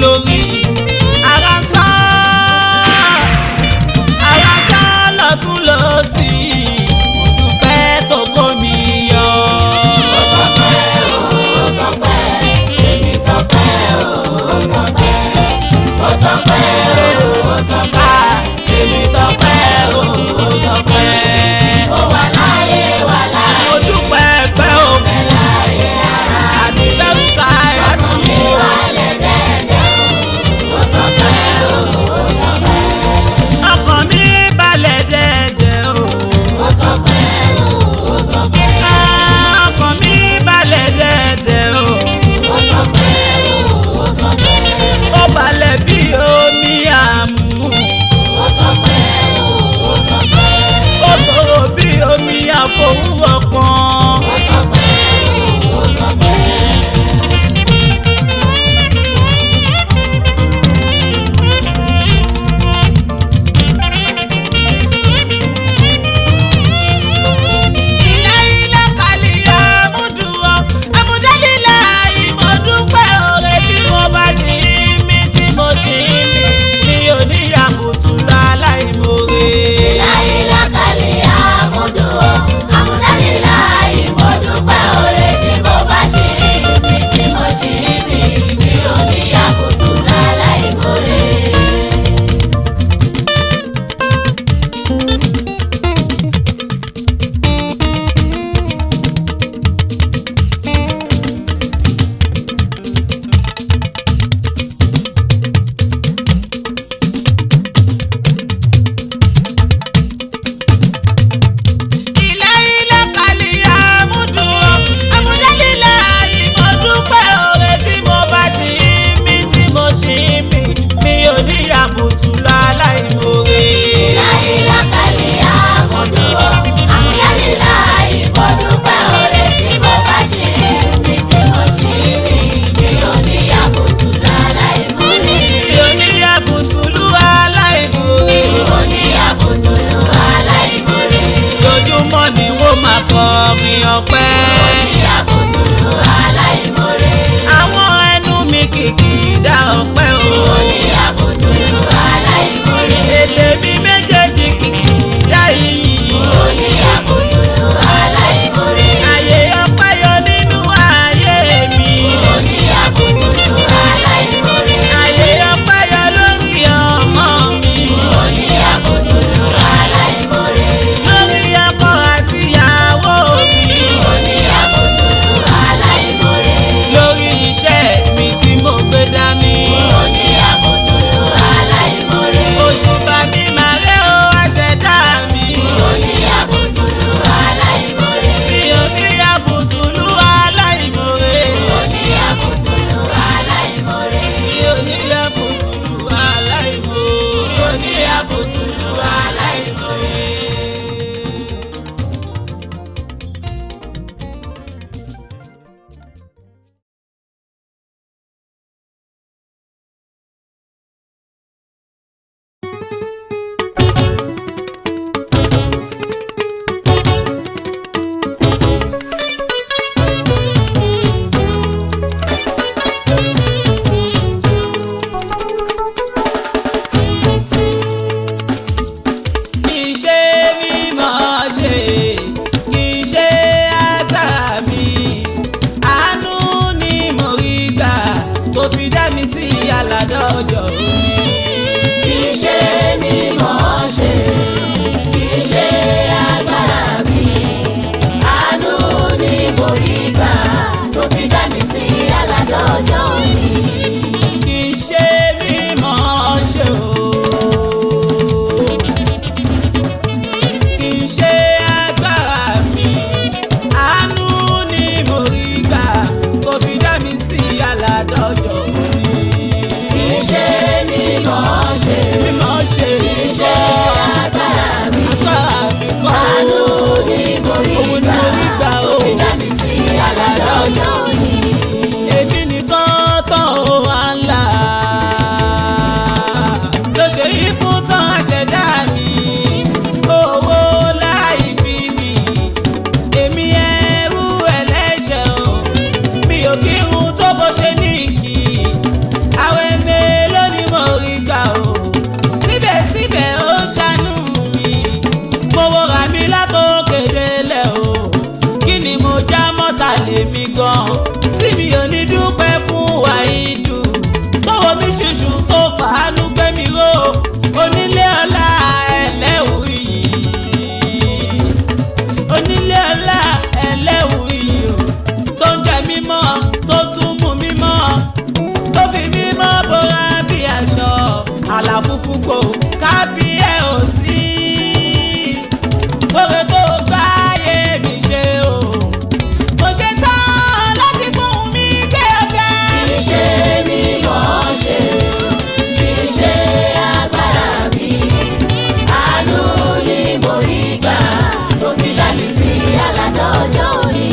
lórí. Ara sán lọ́tún lọ́sì. Mo dúpẹ́ tó kó mi yọ. Ó tọ́pẹ́ o, ó tọ́pẹ́, èmi tọ́pẹ́ o, ó tọ́pẹ́. Ó tọ́pẹ́ o, ó tọ́pẹ́, Èmi tọ́pẹ́ o, ó tọ́pẹ́. ó wà láyé wà láyé. Mo dúpẹ́ pẹ́ òkú. Àdúgbò àyàtú. Ọkàn mi balẹ̀ dẹ́dẹ́ o. Ọkàn mi balẹ̀ dẹ́dẹ́ o. Ó balẹ̀ bí omi àmú. Ó tòrò bí omi àfọwọ́pọ̀n. Ilé ilé kàlíyà múdùúrọ̀, àmújálílà ìmọ̀dúpẹ́ òre tí mo bá ṣì ń mí tí mo ṣì ń mí. Mi ò ní àbùtù láláìmoore. Ilé ilé kàlíyà múdùúrọ̀, àmújálílà ìmọ̀dúpẹ́ òre tí mo bá ṣì ń mí tí mo ṣì ń mí. Mi ò ní àbùtù láláìmoore. Mi ò ní àbùtù láláìmoore. Lójúmọ́ ni wọ́n máa kọrin ọpẹ́. Àwọn ẹnu mi kìkì dá ọpẹ́ o. Èdè mi méjèèjì kìkì dá iyì. Àyè ọpẹ́ yọ nínú ayé mi. Àyè ọpẹ́ yọ lórí ọmọ mi. Lórí ọkọ àti ìyàwó mi. Lórí iṣẹ́ mi tí mo gbé dání. Oṣù bá mi máa rẹ́ o àṣẹdá mi. Mi ò ní àbùtùlù aláìmoore. Mi ò ní àbùtùlù aláìmoore. Mi ò ní àbùtùlù aláìmoore. Kì í ṣe mímọ̀ ṣe, kì í ṣe agbára mi. Àánú ni mo rí gbà tó fi dá mi sí aládọ́jọ́ òní. Kì í ṣe mímọ̀ ṣe, kì í ṣe agbára mi. Àánú ni mo rí gbà tó fi dá mi sí aládọ́jọ́ òní. Kì í ṣe mímọ̀ ṣe o. Kì í ṣe agbára mi. Àánú ni mo rí gbà tó fi dá mi sí aládọ́jọ́ òní. mo já mọ́ta lèmi gan tí mi ò ní dúpẹ́ fún Wàhídù tó wo mi ṣùṣù tó fàánú gbé mi ró onílé ọlá ẹlẹ́wù yìí onílé ọlá ẹlẹ́wù yìí o tó ń jẹ mímọ́ tó tún mú mímọ́ tó fi mímọ́ bóra bí aṣọ àlà funfun kò kábí ẹ ò sí oore tó gbáyé mi ṣe o mo ṣe tán láti fún mi gbé ọ̀gá. kì í ṣe mímọ̀ ṣe kì í ṣe agbára mi àánú ni mo rí gbà tó fi dá mi sí aládọ́jọ́ òní.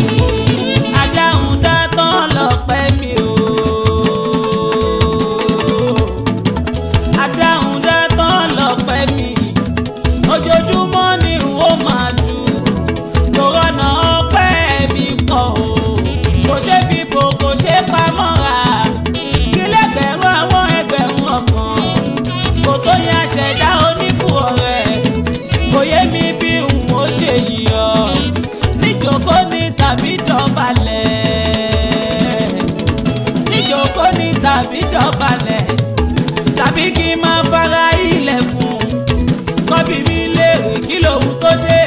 adáhùn dá tán lọ́pẹ́ mi o adáhùn dá tán lọ́pẹ́ mi ojoojúmọ́ ni n ó máa dùn lọ́rọ̀nà ọpẹ́ mi pọ̀ o kò ṣe fi bò kò ṣe pamọ́ra kí lẹ́gbẹ̀rún àwọn ẹgbẹ̀rún ọkàn kò tó yẹn aṣẹ̀dá onífù ọ̀rẹ́ kò yé mi bí n ó ṣe yíyọ níjókòó ni tàbí dọ̀bálẹ̀ níjókòó ni tàbí dọ̀bálẹ̀ tàbí kí n máa fara ilẹ̀ fún kọ́bí mi léèrè kí lòun tó dé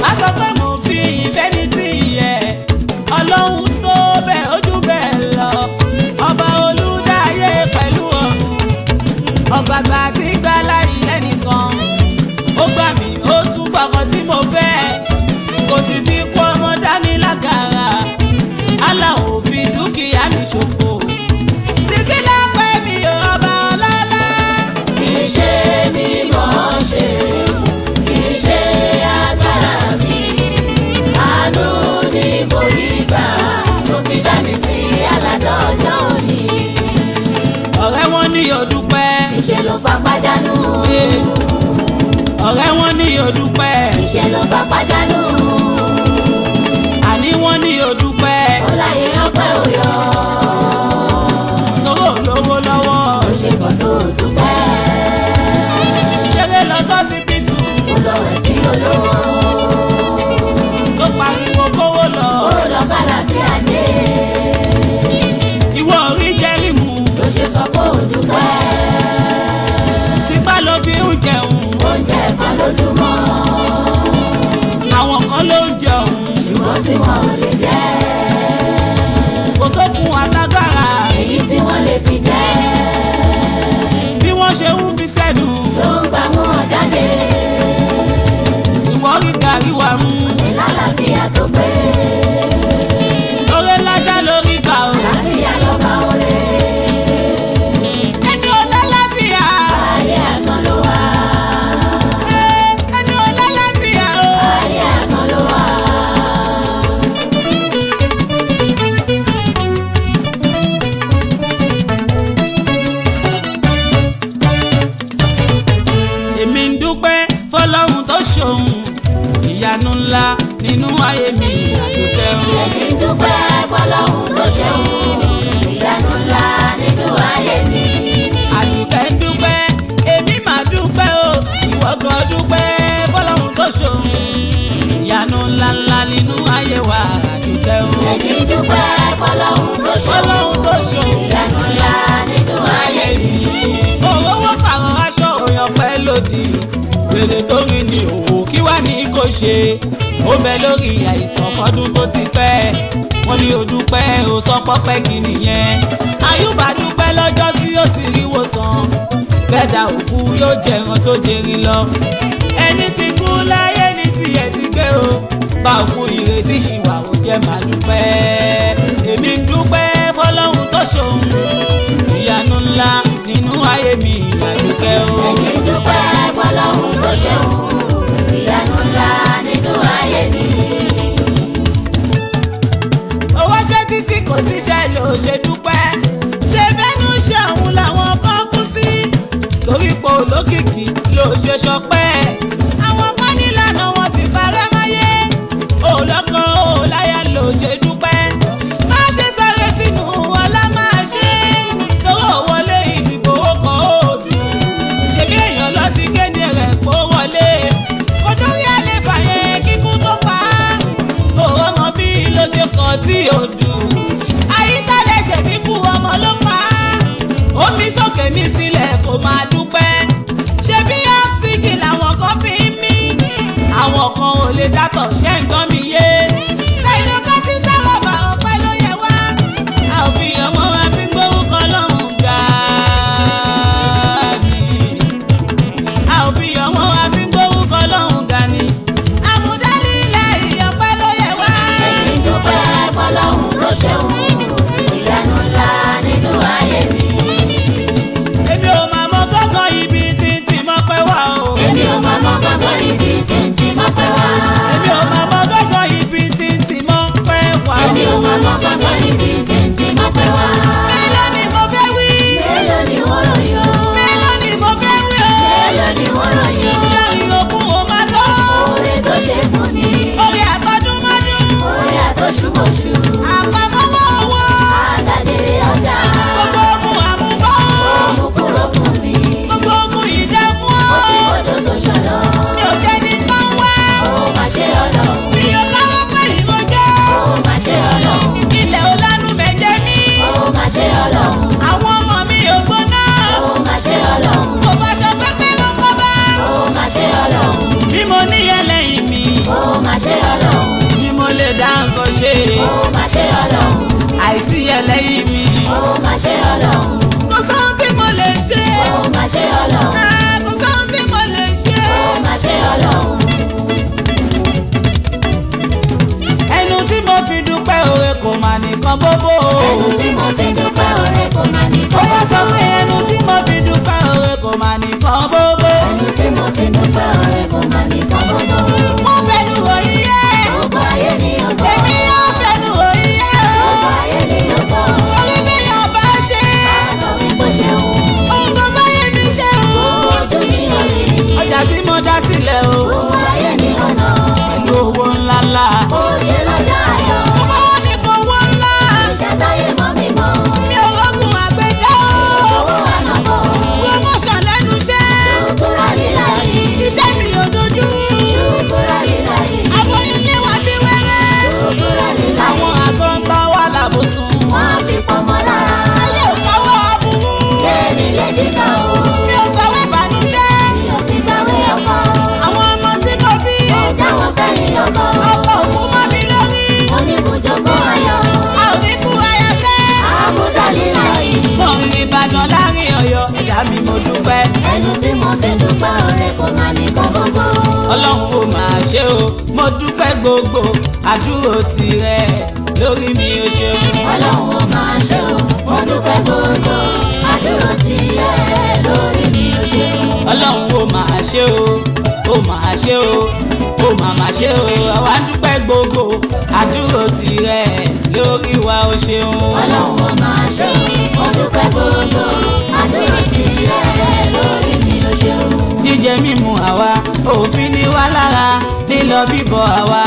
má sọ pé mo fi ìfẹ́ ní tí ìyẹ ọlọ́run tó bẹ̀ ojú bẹ́ẹ̀ lọ ọba olùdáyé pẹ̀lú ọ̀run ọ̀gbàgbà tí gbà láyé lẹ́nìkan ó gbà mí ó tún gbàgbọ́ tí mo fẹ́ kò sì fi kó ọmọ dání lágara Allah ò fi dúkìá mi ṣòfò títí lápẹ́ mi ò ọba ọlọ́lá. kì í ṣe mímọ̀ ṣe kì í ṣe agbára mi àánú ni mo rí gbà tó fi dá mi sí aládọ́jọ́ òní. ọ̀rẹ́ wọn ní òdúpẹ́ ìṣe ló fapá jánu ọ̀rẹ́ wọn ní òdúpẹ́ ìṣe ló fapá jánu àní wọn ní òdúpẹ́ ó láyé ọpẹ́ òyọ́ lówó lówó lọ́wọ́ ó ṣe pọ̀ tó dúpẹ́ ṣeré lọ sọ́sibítù ó lọ rẹ̀ sí olówó tó pariwo kówó lọ ó lọ kálàfíà dé ìwọ orí jẹ́rìmù ló ṣe sọ pé ó dúpẹ́ tipá ló fi ń jẹun oúnjẹ kan lójúmọ́ àwọn kan ló ń jẹun ṣùgbọ́n tí wọn ò lè jẹ kò sókun àtagbára èyí tí wọ́n lè fi jẹ bí wọ́n ṣe ń fi sẹ́nu ló ń gbà mú wọn jáde ìwọ rí gàrí wà mú sí lálàáfíà tó pé lórí láṣà lórí kà ó láfíà lọ́ba oore ẹni ò lálàáfíà ayé asán ló wà ẹni ò lálàáfíà ó. ayé asán ló wà. èmi ń dúpẹ́ fọlọ́run tó ṣòun ìyanu ńlá nínú ayé mi àdúpẹ́ o. èmi dúpẹ́ fọlọ́run tó ṣeun ìyanu ńlá nínú ayé mi. àdúpẹ́ ń dúpẹ́ èmi máa dúpẹ́ o ìwọ gan dúpẹ́ fọlọ́run tó ṣòun ìyanu ńlá ńlá nínú ayé wa àdúpẹ́ o. èmi dúpẹ́ fọlọ́run tó ṣeun fọlọ́run tó ṣòun ìyanu ńlá nínú ayé mi. owó pàrọ̀ aṣọ òyàn pẹ́ lòdì wèrè tó rìn ní òwò kí wá ní kò ṣe ó bẹ lórí àìsàn fọdún tó ti pẹ́ wọ́n ní o dúpẹ́ o sọ pọ́pẹ́ kí nìyẹn àyùbá dúpẹ́ lọ́jọ́ sí ó sì rí wòsàn bẹ́ẹ̀dá òkú yóò jẹran tó jẹrin lọ ẹni tí kú láyé ní tiẹ̀ ti gbé o bá òkú ìrètí ṣìwà ó jẹ́ máa dúpẹ́ èmi ń dúpẹ́ fọlọ́run tó ṣòun ìyanu ńlá nínú ayé mi àdúpẹ́ o. èmi dúpẹ́ fọlọ́run tó ṣeun ìyanu ńlá nínú ayé mi. owó ṣe títí kò síṣẹ́ ló ṣe dúpẹ́ ṣe bẹ́nu ṣe òun làwọn kan kú sí torí pé olókìkí ló ṣe ṣọpẹ́ àwọn kan nílànà wọn sì fara máyé òlọ́kọ̀ òláyà ló ṣe dúpẹ́ má ṣe sáré tìǹbù ọlá máa ṣe tówó wọlé ìdìbò ọkọ̀ òòdù ṣèbí èèyàn lọ ti kéde rẹ̀ kó wọlé kó tó rí àlè fàyè kíkú tó pa òrọ́mọ bí odù àyíkálẹ̀ ṣèbí kú ọmọ ló pa á omi sókè mi sílẹ̀ kó máa dúpẹ́ ṣebí ọ́ksígì làwọn kan fi ń mí àwọn kan ò lè dátọ̀ ṣẹ́ ń gbọ́n mi yé lẹ́yìn ló kọ́ sí sáwọ́ bá ọpẹ́ ló yẹ wá a ò fi ọmọ wa fi gbórúkọ lọ́hùn ga ni a ò fi ọmọ wa fi gbórúkọ lọ́hùn ga ni àmúdálí ilẹ̀ ìyọpẹ́ ló yẹ wá. èmi dúpẹ́ fọlọ́hún tó ṣeun ìyanu ńlá nínú ayé mi. èmi ò máa mọ gángan ibi títí mọ́ pẹ́ wá o. èmi ò máa mọ gángan ibi títí mọ́ pẹ́ wá. èmi ò máa mọ gángan ibi títí mọ́ pẹ́ wá o. èmi ò máa mọ gángan ibi títí mọ́ pẹ́ wá. mélòó ni mo fẹ́ wí. mélòó ni wọ́n ròyìn o. mélòó ni mo fẹ́ wí o. mélòó ni wọ́n ròyìn o. lẹ́yìn okun ò máa tó. oore tó ṣe fún mi. orí àtọ́dúnmọ́dún. oore àtọ́ṣubọ̀ṣu. àpamọ́wọ́ owó. àtàdéré ọjà. gbogbo ogun àmúbọ́. ó mú kúrò fún mi. gbogbo ogun ìdẹ́kun ó ti o. wọ́dọ̀ tó ṣọ̀nà. mi ò jẹ́ ní tán wá. ó máa ṣe ọlọ́run. mi ò káwọ́ pẹ̀lú ìrọ́jẹ́. ó máa ṣe ọlọ́run. ilẹ̀ ò lánú mẹ́jẹ mi. ó máa ṣe ọlọ́run. àwọn ọmọ mi ò gbóná. ó máa ṣe ọlọ́run. mo faṣọ pẹ́pẹ́ ló kọ́ bá. ó máa ṣe ọlọ́run. bí mo níyẹn lẹ́yìn mi. ó máa ṣe ọlọ́run. bí mo lè dá nǹkan ṣe. ó máa ṣe ọlọ́run. àìsí yẹn lẹ́yìn mi. ó máa ṣe ọlọ́run. kò sóhun tí mo lè ṣe. ó máa ṣe ọlọ́run. kò sóhun tí mo lè ṣe. ó máa ṣe ọlọ́run. ẹnu tí mo fi dúpẹ́ òwe kò mà nìkan bóbó. ẹnu tí mo fi dúpẹ́ oore kò máa ní ó yá sọ pé ẹnu tí mo fi dúpẹ́ òwe kò mà nìkan bóbó. ẹnu tí mo fi dúpẹ́ oore kò máa ní gbogbo. mo fẹnu òyìnbó. gbogbo ayé ni ó gbọ́. èmi yóò fẹnu òyìnbó. gbogbo ayé ni ó gbọ́. orí mi yóò bá ṣe. sọ wípé ṣeun. ohun tó bá yẹ mi ṣe o. gbogbo ojú ni orí. ọjà tí mo dá sílẹ̀ o. gbogbo ayé ni ọ̀nà. pẹ̀lú owó ńláńlá. ó ṣe lọ́jà ayọ̀. mo fọwọ́ mi kò wọ́ ńlá. iṣẹ́ táyé mọ́ mi mọ́. mi ò rọ́gùn àgbẹ̀dá o. owó ànàbọ̀. promotion lẹ́nu iṣẹ́. ṣùkúrà lílà yìí. iṣẹ́ mi ò dojú. ṣùkúrà lílà yìí. aboyún ní wá bí wẹ́rẹ́. ṣùkúrà lílà àwọn yìí. àgọ́ ń bá wà lábòsùn. wọ́n á fi pọ̀mọ́ lára. ayé ò káwọ́ aburú. kéèmí lè jíkà o. mi ò gbàwé ìbànújẹ́. mi ò sì gbàwé ọkọ. àwọn ọmọ tí mo bí. ó dáwọ́ sẹ́yìn ọkọ. ọkọ̀ òkú mọ́ mi lórí. oníbùjókòó ayọ̀. a ò ní kú ayẹsẹ́. àbúdá lílà yìí. mo rìn Ìbàdàn láàrin Ọ̀yọ́ ẹ̀dá mi mo dúpẹ́. ẹnu tí mo fi dúpẹ́ oore kò máa ní kọ́ gbogbo. Ọlọ́run ò máa ṣe o mo dúpẹ́ gbogbo àdúró tirẹ̀ lórí mi ò ṣeun. ọlọ́run ó máa ṣe o. mo dúpẹ́ gbogbo. àdúró ti yẹ lórí mi ò ṣe o. Ọlọ́run ò máa ṣe o ó máa ṣe o ó máa ṣe o àwa ń dúpẹ́ gbogbo àdúró tirẹ̀ lórí wa ò ṣeun. ọlọ́run ó máa ṣe o. mo dúpẹ́ gbogbo. àdúró ti yẹ lórí mi ò ṣe o. jíjẹ mímu àwa òfin ni wá lára lílọ bíbọ̀ àwa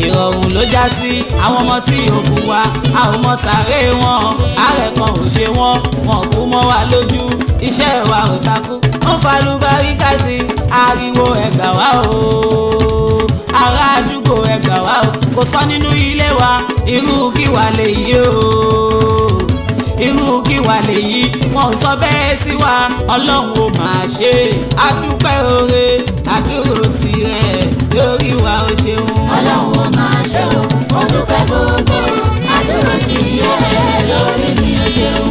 ìrọ̀rùn ló já sí àwọn ọmọ tí òkun wa a ò mọ sàré wọn àárẹ̀ kan ò ṣe wọn wọn kú mọ́ wa lójú iṣẹ́ wa ò takú wọ́n falúbaríkà sí ariwo ẹ̀gà wa o ará àdúgbò ẹ̀gà wa o kò sọ nínú ilé wa irú kí wà lèyí o irú kí wà lèyí wọn ò sọ bẹ́ẹ̀ sí wa ọlọ́run ò máa ṣe àdúpẹ́ oore àdúró tirẹ̀ lórí wa ó ṣeun. ọlọ́run ó máa ṣe o. mo dúpẹ́ gbogbo. àdúró ti yẹ lórí mi ò ṣe o.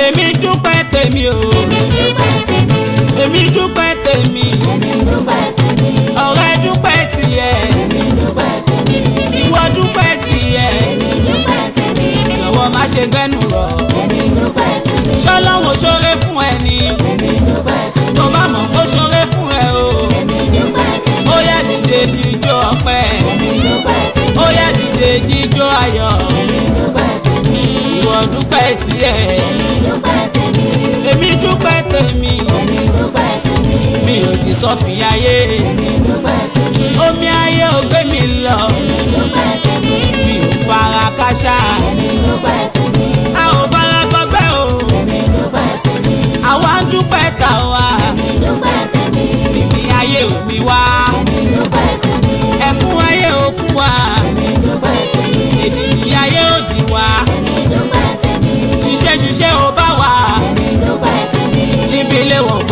èmi dúpẹ́ tèmi o. èmi dúpẹ́ tèmi. èmi dúpẹ́ tèmi. èmi dúpẹ́ tèmi. ọ̀rẹ́ dúpẹ́ tiẹ̀. èmi dúpẹ́ tèmi. ìwọ dúpẹ́ tiẹ̀. èmi dúpẹ́ tèmi. jọ̀wọ́ má ṣe gbẹ́nu rọ̀. èmi dúpẹ́ tèmi. ṣọlọ́run ṣoore fún ẹ ni. èmi dúpẹ́ tèmi. tó bá mọ̀ kó ṣoore fún ẹ o. èmi dúpẹ́ tèmi. ó yá dìde jíjó ọpẹ́. èmi dúpẹ́ tèmi. ó yá dìde jíjó ayọ̀. èmi dúpẹ́ tèmi. ìwọ dúpẹ́ tiẹ̀. èmi dúpẹ́ tèmi. èmi dúpẹ́ tèmi. èmi dúpẹ́ tèmi. mi ò ti sọ fìyàyé. èmi dúpẹ́ tèmi. omi ayé ò gbé mi lọ. èmi dúpẹ́ tèmi. mi ò fara káṣá. èmi dúpẹ́ tèmi. a ò fara gbọgbẹ́ o. èmi dúpẹ́ tèmi. àwa ń dúpẹ́ tàwa. èmi dúpẹ́ tèmi. ìbí ayé ò mi wá. èmi dúpẹ́ tèmi. ẹ̀fún ayé ò fún wa. èmi dúpẹ́ tèmi. èdìdì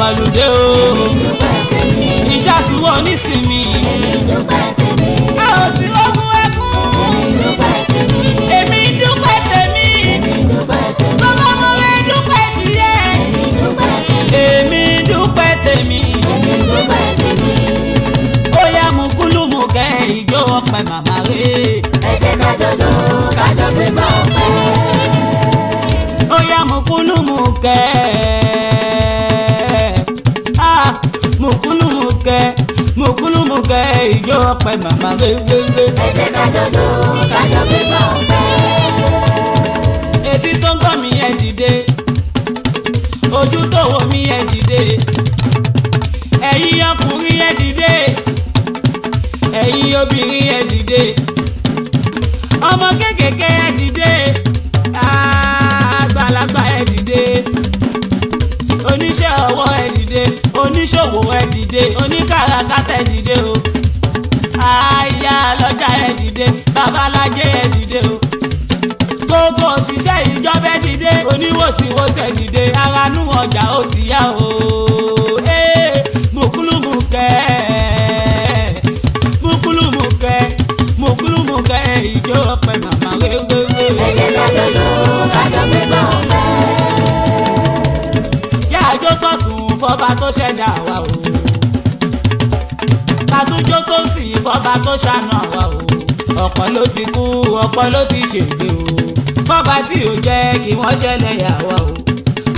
gbọ̀lùdé o. iṣẹ́ àsùnwọ̀n onísìnmi. a ò sí lógún ẹkún. èmi dúpẹ́ tèmi. bàbá mo rẹ̀ dúpẹ́ tìyẹ. èmi dúpẹ́ tèmi. ó yá mú kúlù mú kẹ́ ìjó ọpẹ màmá rẹ̀. ẹ jẹ́ ká jọjọ kájọ gbé bá ọpẹ. ó yá mú kúlù mú kẹ́ mùkúlùmùkẹ́ ìjó ọpẹ màmá gbégbégbé. ẹ jẹ́ ká jọjọ kájọ gbé bá ọpẹ. etí tó ń gbọ́ mi ẹ dìde, ojú tó wò mí ẹ dìde, ẹ̀yin ọkùnrin ẹ dìde, ẹ̀yin obìnrin ẹ dìde, ọmọ kékèké ẹ dìde, àgbàlagbà ẹ dìde, oníṣẹ́ ọwọ́ ẹ dìde, oníṣòwò ẹ dìde, oníkàràkátà ẹ dìde o, àyà lọ́jà ẹ dìde, babalájẹ́ ẹ dìde o, gbogbo òṣìṣẹ́ ìjọba ẹ dìde, oníwòsíwòsẹ̀ dìde, aranú ọjà ó ti yá o. mùkúlùmùkẹ́ ìjó ọpẹ màmá wéwéwé. ẹ jẹ́ ká jọjọ kájọ gbé bá ọpẹ. yáàjó sọ̀tún fọba tó ṣẹ̀dá wa o, kàtúnjó sósì fọba tó ṣàánú wa o, ọ̀pọ̀ ló ti kú ọ̀pọ̀ ló ti ṣègbè o, fọba tí ò jẹ́ kí wọ́n ṣẹlẹ̀ yà wá o,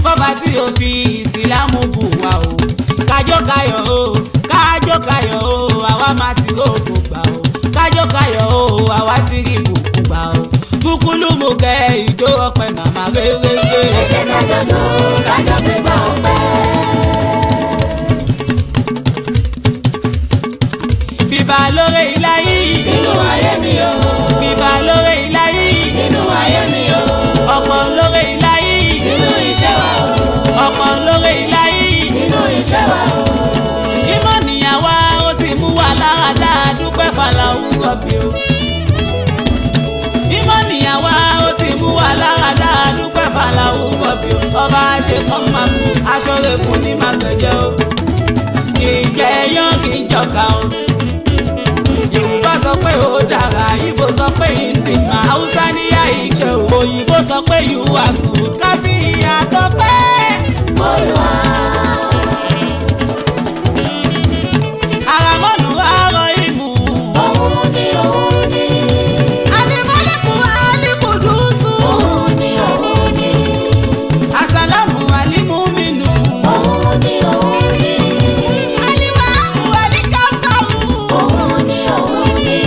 fọba tí ò fi ìsìlámù bù wá o, kájọ́káyọ̀ o kájọ́káyọ̀ o, àwa máa ti rògbò gbà o, kájọ́káyọ̀ o àwa ti rí bùkún gbà o, mùkúlùmùkẹ́ ìjó ọpẹ màmá wéwéwé. ẹ jẹ́ ká jọjọ kájọ gbé bá ọpẹ. bíbá lórí ilá yìí nínú ayé mi o. bíbá lórí ilá yìí nínú ayé mi o. ọ̀pọ̀ lórí ilá yìí nínú iṣẹ́ wa o. ọ̀pọ̀ lórí ilá yìí nínú iṣẹ́ wa o. ìmọ̀ níyàwó ó ti mú wa lára dáa dúpẹ́ fàlàwù rọ̀bì o. ìmọ̀ níyàwó ó ti mú wa lára dáa dúpẹ́ fàlàwù rọ̀bì o. ọba àṣekọ́ máa mú aṣọ rẹ̀ fún ní màgbẹ̀jẹ̀ o. kì í jẹ yán kì í jọ̀ka o. Yorùbá sọ pé ó dára, Ìgbò sọ pé ìdìmọ̀, Haúsá ní àìṣe o, òyìnbó sọ pé you are good, káfí ìyàtọ̀ pé Olúwa. àràmọ́nù àárọ̀ ìmú. Òun ni òun ni. Àdìmọ́lẹ́kùn àlìkùdùsù. Òun ni òun ni. Àsàlámù àlìmúmínú. Òun ni òun ni. Àlìwàhù àlìkàtàwù. Òun ni òun ni.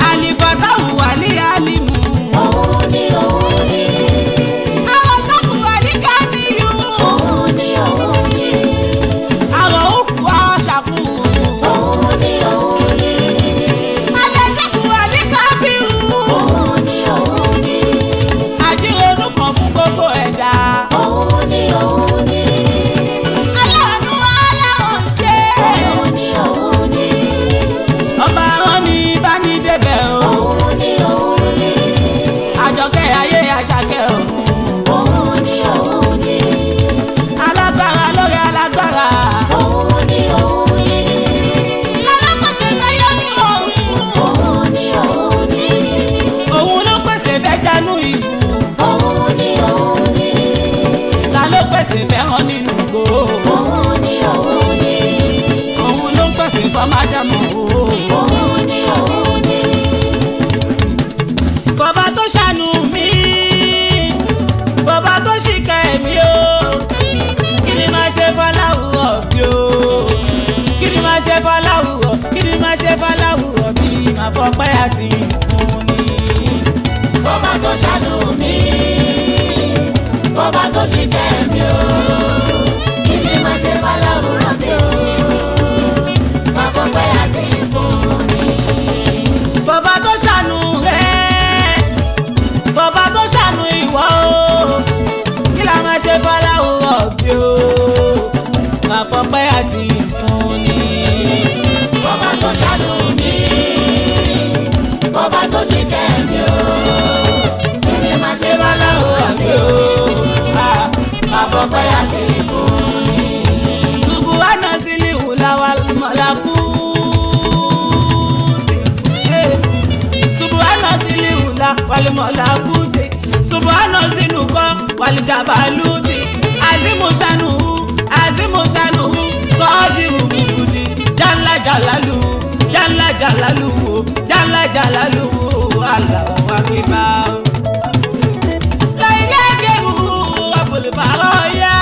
Àlìfàtàwù àlìálìmù. Òun ni òun ni. Àwọ̀sàkù àlìkàníyù. Òun ni òun ni. Àròhùfù àṣàkù. Òun ni òun ni. Àlẹ́jẹ̀kù àlìkàbíhù. Òun ni òun ni. Àjíròdù kan fún gbogbo ẹ̀dá. Òun ni òun ni. Aláàánú aláwọ̀nṣe. Òun ni òun ni. Ọba rán ni bá ní débẹ̀ o. Òun ni òun ni. Àjọkẹ́ ayé àṣàkẹ́ ọ̀run. Òun ni òun ni. Alágbára lórí alágbára. Òun ni òun ni. Alápèsè fẹ́yọ́ ní ọ̀run. Òun ni òun ni. Òun ló pèsè fẹ́ jánú ìlú. Òun ni òun ni. Ta ló pèsè fẹ́ràn nínú ìgbò. Òun ni òun ni. Òun ló pèsè fọmájàmọ́ o. Òun ni òun ni. Fọba tó ṣàánú mi. Fọba tó ṣìkẹ́ mi o. Kí ni máa ṣe fọláwùrọ̀ bí o? Kí ni máa ṣe fọláwùrọ̀? Kí ni máa ṣe fọláwùrọ̀ bí? Màá fọpẹ́ àti ìfún ni. Fọba tó ṣàánú mi. Fọba tó ṣìkẹ́ mi o. Kí ni máa ṣe fọláwùrọ̀ bí o? Máa fọpẹ́ àti ìfúnni. Fọba tó ṣàánú rẹ̀. Fọba tó ṣàánú ìwọ o. Kí la máa ṣe fọláwùrọ̀ bí o? Màá fọpẹ́ àti ìfún ni. Fọba tó ṣàánú mi. Fọba tó ṣìkẹ́ mi o. Kí ni máa ṣe fọláwùrọ̀ bí o? Máa fọpẹ́ àti ìfúnni. walimolakuti subhana zinuko walijabaluti azimu shanu kọ́ọ̀dì òmùgùdì jalla jalalu Allahu akbar. láìlẹ́ gẹ̀rù ọ̀pọ̀lọpọ̀ yá.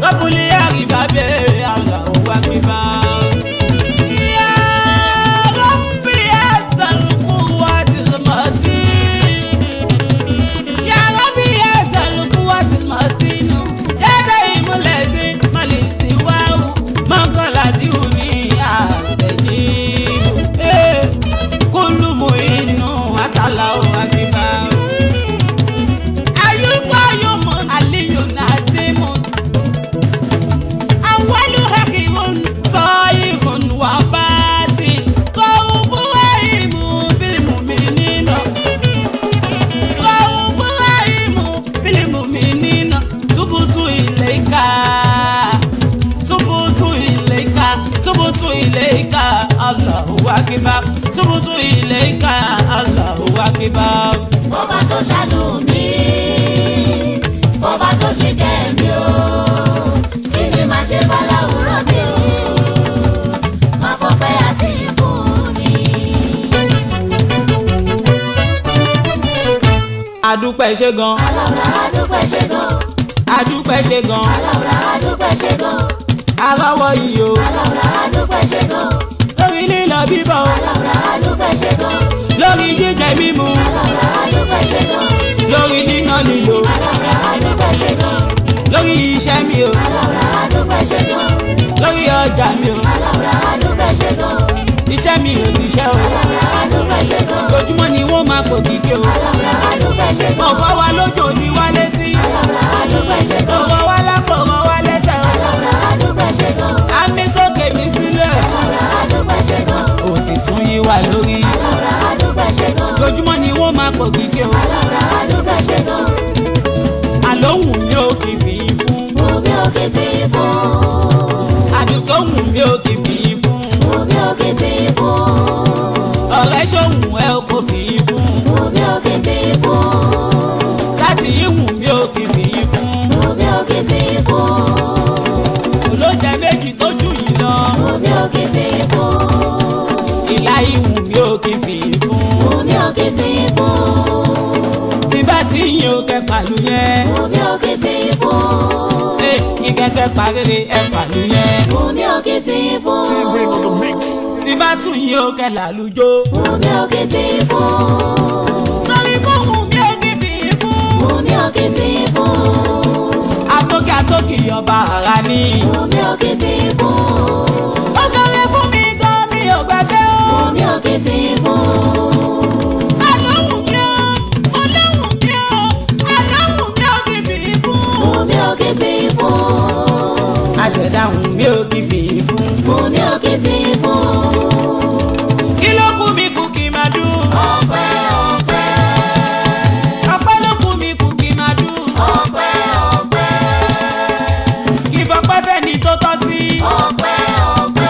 Rabuli aribabe Allahu akbar. Ya Rabbi asal quwwatil matin. Ya Rabbi asal quwwatil matin. Ya daimul ladhi malisi wa'u maqala diuni astajib. Kullu mu'inu Allahu akbar. Ayul qayyumun aliyun azimun. Allahu akbar, tubutu ilayka Allahu akbar. Fọba tó ṣàánú mi, fọba tó ṣe kẹ́mi o, kí ni màá ṣe báláwùrọ̀ mi o, máa fọpẹ́ àti ìfúnni. Adúpẹ́ ṣe gan. Aláwùrá adúpẹ́ ṣe gan. Adúpẹ́ ṣe gan. Aláwùrá adúpẹ́ ṣe gan. Aláwọ̀ yìí o. Aláwùrá adúpẹ́ ṣe gan. Lórí lílọ bíbọ̀. Aláwùrá adúpẹ́ ṣe gan. Lórí jíjẹ mímu. Aláwùrá adúpẹ́ ṣe gan. Lórí níná lílo. Aláwùrá adúpẹ́ ṣe gan. Lórí iṣẹ́ mi o. Aláwùrá adúpẹ́ ṣe gan. Lórí ọjà mi o. Aláwùrá adúpẹ́ ṣe gan. Iṣẹ́ mi ò ti ṣẹ́ o. Aláwùrá adúpẹ́ ṣe gan. Lójúmọ́ ni wọ́n máa pò kíkẹ́ o. Aláwùrá adúpẹ́ ṣe gan. Mo fọ́ wa lójó ní wá létí. Aláwùrá adúpẹ́ ṣe Mo gan. rọ wá lápò mọ́ wá lẹ́sẹ̀ o. Aláwùrá adúpẹ́ ṣe gan. Àmì sókè mi sílẹ̀. Aláwùrá adúpẹ́ ṣe gan. Ó sì tún yí wa lórí. Aláwùrá adúpẹ́ ṣe gan. Lójúmọ́ ni wọ́n máa pò kíkẹ́ o. Aláwùrá adúpẹ́ ṣe gan. Àlóhùn mi ò kì í fi fún. Omi òkè fi fún. Àdùkọ́ hùn mi ò kì í fi fún. Omi òkè fi fún. Ọ̀rẹ́ ṣòhùn ẹ ò kò fi fún. Omi òkè fi fún. Sátì ìhùn mi ò kì í fi fún. Omi òkè fi fún. Olóúnjẹ méjì tó jù yìí lọ. Omi òkè fi fún. Ìlà ìhùn mi ò kì í fi fún. Omi òkè fi fún. Tí bá ti yín o kẹ pàlú yẹn. Omi òkè fi fún. Ìkẹ́kẹ́ parére ẹ pàlú yẹn. Omi òkè fi fún. T-Wing on the mix. Tí bá tún yín o kẹ làlùjọ. Omi òkè fi fún. Lórí fóònù mi ò kì í fi fún. Omi òkè fi fún. Atókì ọba ara ní. Omi òkè fi fún. Ó ṣọlẹ̀ fún mi gan mi ò gbàgbé o. Omi òkè fi fún. Àlóhùn mi ò, olóhùn mi ò, àlóhùn mi ò kì í fi fún. Omi òkè fi fún. Àṣẹ̀dáhùn mi ò kì í fi fún. Omi òkè fi fún. Kí ló kú mi kú kí máa dùn? Ọpẹ́ ọpẹ́. Ọpẹ́ ló kú mi kú kí máa dùn. Ọpẹ́ ọpẹ́. Kí fọpẹ́ fẹ́ni tó tọ́ sí. Ọpẹ́ ọpẹ́.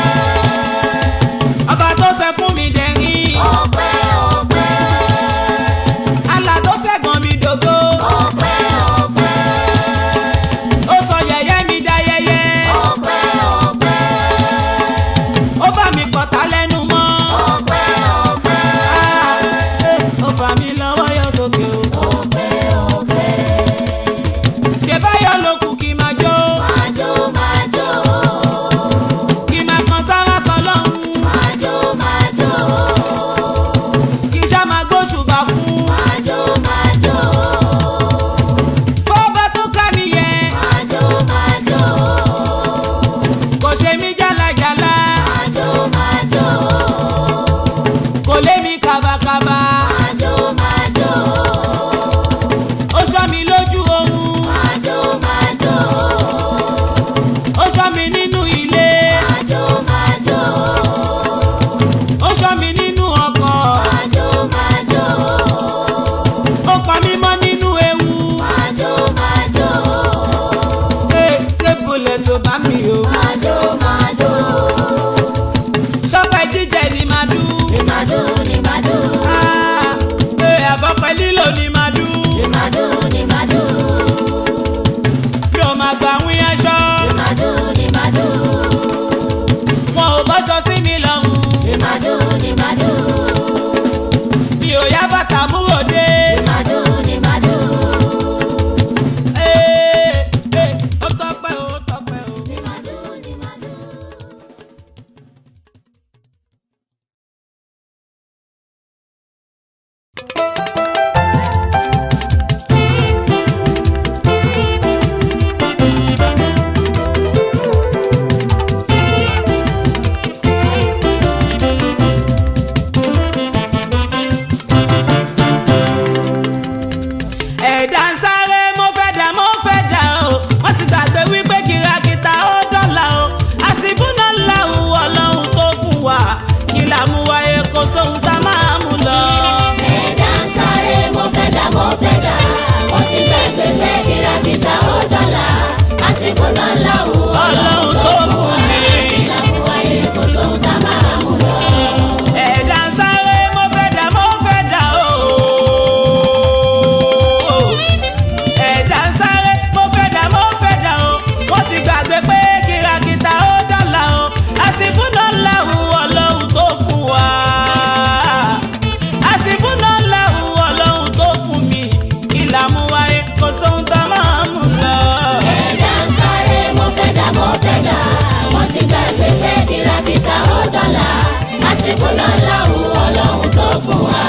àsìkò náà láwùú ọlọ́run tó fún wa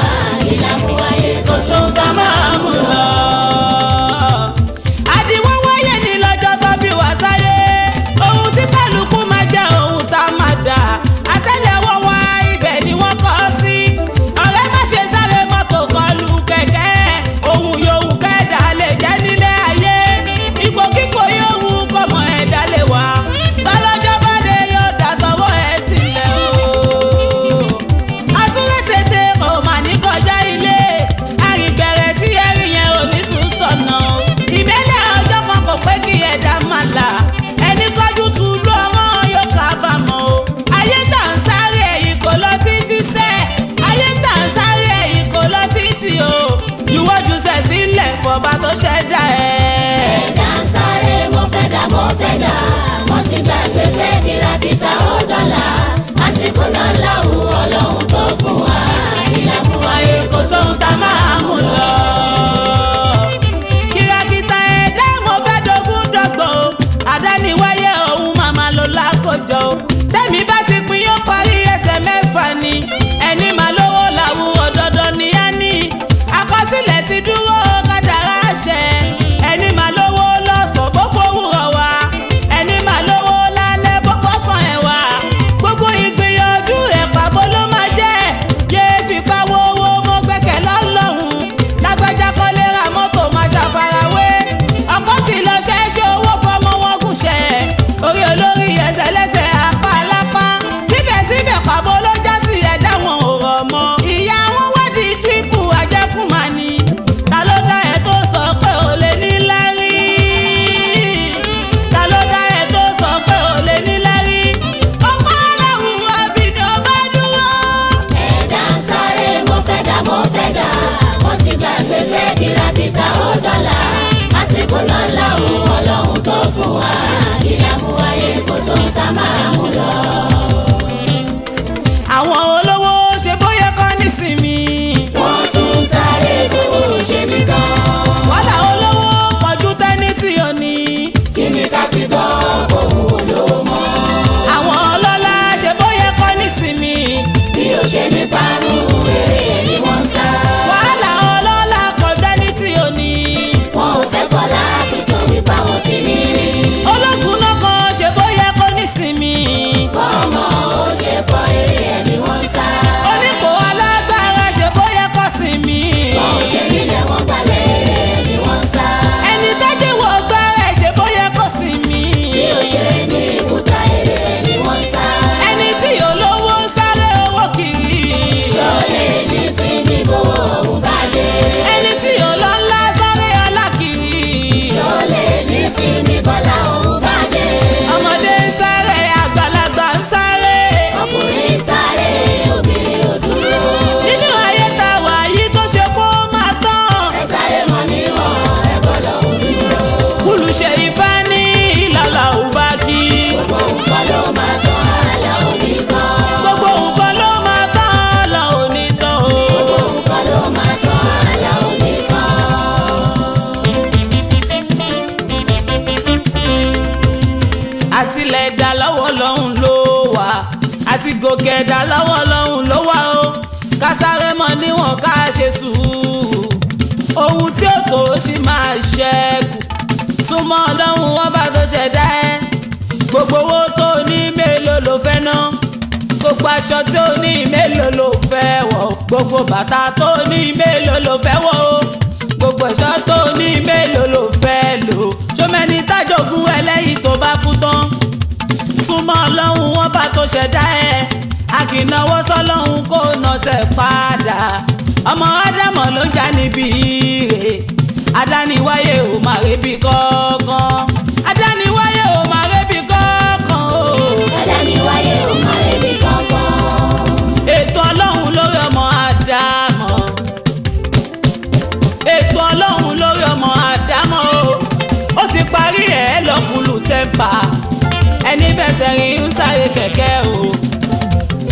ìlàmú wáyé kò sóhun tá máa mú lọ. àdìwọ́ wáyé ní lọ́jọ́ tó bí wá sáyé ohun tí kálukú máa jẹ́ ohun tá máa dà àtẹ́lẹwọ́ wa ibẹ̀ ni wọ́n kọ́ sí. ọ̀rẹ́ má ṣe sáré mọ́tò kọlù kẹ̀kẹ́ ohun yòówù kẹ́ẹ̀dá lè jẹ́ nílé ayé ipòkípò yòówù kọ́mọ ẹ̀dá lè wà tọ́lọ́jọ́ bá dé yóò dàtọwọ́ ẹ̀ sílẹ̀ o. asúré tètè kò mà ní kọjá ilé àrìgbẹ̀rẹ̀ tí ẹ̀rí yẹn ò ní sùn sọ̀nà ìmẹ́lẹ̀ ọjọ́ kan kò pé kí ẹ̀dá máa là ẹni kọjú tu lọ́rọ́ yóò kábàámọ̀ o. ayé tà ń sáré ẹ̀yìn kò lọ títí sẹ́ ayé tà ń sáré ẹ̀yìn kò lọ títí o ìwọ́jú sẹ̀ sílẹ̀ fọba tó ṣẹ̀dá ẹ̀. ẹ̀dá ń sáré mo fẹ́ dà mo ti gbàgbé pé kìràkìtà ó dọ́là àsìkò náà láwùú ọlọ́run tó fún wa ìlàmú wáyé kò sóhun tá máa mú lọ. kìràkìtà ẹ̀dá mo fẹ́ dogun dọ́gbọ̀n o àdániwáyé òun màmá ló lákòjọ o tẹ́mi bá ti pín yóò parí ẹsẹ̀ mẹ́fà ni ẹni máa lówó làwùrọ̀ dandan ni á ní àkọsílẹ̀ ti dúró kádàrá àṣẹ ẹni máa lówó lọ́sàn-án bó fowórọ̀ wá ẹni máa lówó lálẹ́ bó fọ́sàn ẹ̀ wá gbogbo ìgbìyànjú ẹ̀ pàbó ló máa jẹ́ yéé fipá wo owó mo gbẹ́kẹ̀ lọ́lọ́run lágbájá kọ́lé ra mọ́tò máa ṣàfarawé ọkọ̀ tí lọ ṣẹ́ṣẹ́ owó fọmọ wọn gùnṣẹ́ orí olórí ẹsẹ̀ lẹ́sẹ̀ apá alápá síbẹ̀síbẹ̀ pàbó ló já sí ẹ̀dá wọn ò rọ̀ mọ́ ìyá wọn wádìí tírípù ajẹ́kùn máa ní ta ló dá ẹ tó sọ pé ò lè ní lárí ta ló dá ẹ tó sọ pé ò lè ní lárí ọkọ ọlọ́run ọbí ni ó bá dúró. ẹ̀dá ń sáré mo fẹ́ dà mo ti gbàgbé pé kìràkìtà ó dọ́là àsìkò náà láwùú ọlọ́run tó fún wa ìlàmú wáyé kò sóhun tá máa mú lọ. àwọn olówó ṣe bóyá kọ́ nísìmí wọ́n tún sáré gbowó ṣe mí tán. wàhálà olówó pọ̀jù tẹ́ni tí ò ní. kí ni ká ti gbọ́ òun olówó mọ́. àwọn ọlọ́lá ṣe bóyá kọ́ nísìmí bí ó ṣe ní parun eré ẹni wọ́n ń sá. wàhálà ọlọ́lá kọjá ní tí ò ní. wọn ò fẹ́ fọlá kí tó fi pa wọn ti ní rí. ológun náà kan ṣe bóyá kọ́ nísìmí. bọ́ọ̀mọ ó ṣe pọ̀ eré ẹni wọ́n ń sá. oníkó alágbára ṣe bóyá kọ́ sí mi. wọn ò ṣe nílẹ̀ wọn gbalẹ̀ eré ẹni wọ́n ń sá. ẹni tẹ́jú wọ gbára ṣe bóyá kọ́ sí mi. bí ó ṣe ní ibùta eré ẹni wọ́n ń sá. ẹni tí olówó ń sáré owó kiri. ṣọlẹ̀ ní sinmi bó òun bá dé. ẹni tí olọ́lá sáré alákiri. ṣọlẹ̀ ní sinmi bọ́lá òun bá dé. ọmọdé ń sáré àgbàlagbà ń sáré. ọkùnrin sáré obìnrin ò dúró. nínú ayé tá a wà yìí tó ṣe kó máa tán. ẹ sáré mọ níwọ̀n ẹ bọ́lá òun dúró. kúlù ṣe ifá ní ìlàlà òbá kí. gbogbo nǹkan ló máa tán àlà òní tán. gbogbo nǹkan ló máa tán lọ òní tán o. gbogbo nǹkan ló máa tán àlà òní tán. àtìlẹ̀ ẹ̀dá lọ́wọ́ lọ́hùn ló wà àti gòkè ẹ̀dá lọ́wọ́ lọ́hùn ló wà o ká sáré mọ níwọ̀n ká ṣe sùúrù ohun tí ó tó ṣì máa ṣẹ́kù súnmọ́ ọlọ́run wọn bá tó ṣẹ̀dá ẹ gbogbo owó tó ní mélòó ló fẹ́ ná gbogbo aṣọ tó ní mélòó ló fẹ́ wọ̀ gbogbo bàtà tó ní mélòó ló fẹ́ wọ̀ o gbogbo ẹ̀ṣọ́ tó ní mélòó ló fẹ́ lò ṣọmẹ́ni tájogún ẹlẹ́yìí tó bá kú tán súnmọ́ ọlọ́run wọn bá tó ṣẹ̀dá ẹ̀ àkìnáwó sọ́lọ́run kó nọ̀sẹ̀ padà ọmọ ádámọ̀ ló ń jà níbi ire adániwáyé ò máa rébi kankan adániwáyé ò máa rébi kankan o. adániwáyé ò máa rébi kankan. ètò ọlọ́run lórí ọmọ ádámọ̀ ètò ọlọ́run lórí ọmọ ádámọ̀ o ó ti parí ẹ̀ lọ́kùlù tẹ́ḿpà ẹni fẹsẹ̀ rìn ń sáré kẹ̀kẹ́ o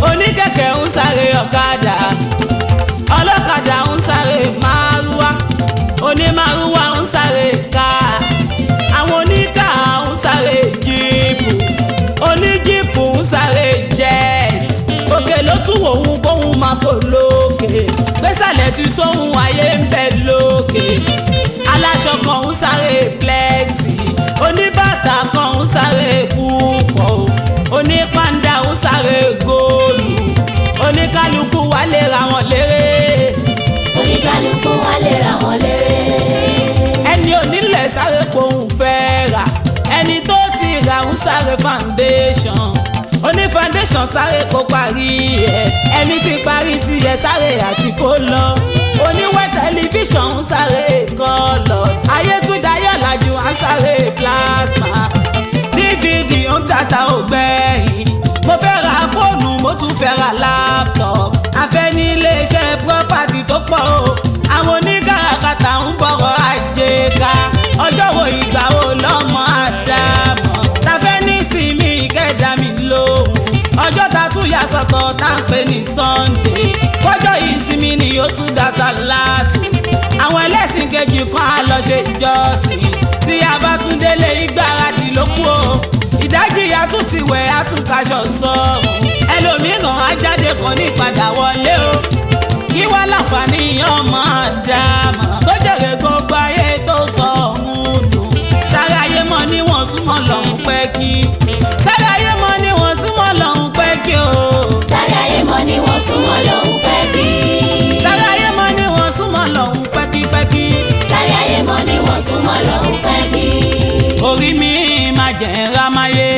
oníkẹ̀kẹ́ ń sáré ọ̀kadà ọlọ́kadà ń sáré márúwá onímárúwá ń sáré káà àwọn oníkà ń sáré jíìpù oníjíìpù ń sáré jet òkè ló tún wò ó fò lókè gbésàlẹ̀ tí sóhun ayé ń bẹ lókè aláṣọ kan ń sáré plenty oníbàtà kan ń sáré púpọ̀ onípàǹdà ń sáré góòlù oníkálukú wá lè ra wọn léré oníkálukú wá lè ra wọn léré. ẹni onílẹ̀ sáré pohùn fẹ́ rà ẹni tó ti rà ń sáré foundation oní foundation sáré kó parí ẹ̀ ẹni tí parí tiẹ̀ sáré àti kó lọ oníwẹ̀ tẹlifíṣàn ń sáré kọ́lọ̀ ayétúndayọ̀ làjú á sáré plasma dvd ń tata ògbẹ́yìn mo fẹ́ ra fóònù mo tún fẹ́ ra laptop afẹ́ ní iléeṣẹ́ property tó pọ̀ o àwọn oníkàràkàtà ń bọ̀rọ̀ ajé ká ọjọ́ wo ìgbà wo lọ́mọ àdámọ̀ tafẹ́ ní sinmi ìkẹ́dà mi lóhùn ọjọ́ ta tún yà sọ́tọ̀ tá ń pè ní Sunday kọjọ́ ìsinmi ni ó tún dá sálátù àwọn ẹlẹ́sìn kejì kan á lọ ṣe ìjọsìn tí a bá tún délé ìgbáradì ló kù o ìdájí ya tún ti wẹ̀ á tún kaṣọ sọ́ọ̀rùn ẹlòmíràn á jáde kan ní ìpadà wọlé o kí wá láǹfààní ọmọ àdámọ̀ tó jèrè gbogbo ayé tó sọ ọ̀hún nù sára ayé mọ́ níwọ̀n súnmọ́ lọ́hùn pẹ́ kí sára ayé mọ́ níwọ̀n súnmọ́ lọ́hùn pẹ́ kí o sára ayé mọ́ níwọ̀n súnmọ́ lọ́hùn pẹ́ kí sára ayé mọ́ níwọ̀n súnmọ́ lọ́hùn pẹ́kípẹ́kí sára ayé mọ́ níwọ̀n súnmọ́ lọ́hùn pẹ́ kí. orí mi máa jẹ́ rámáyé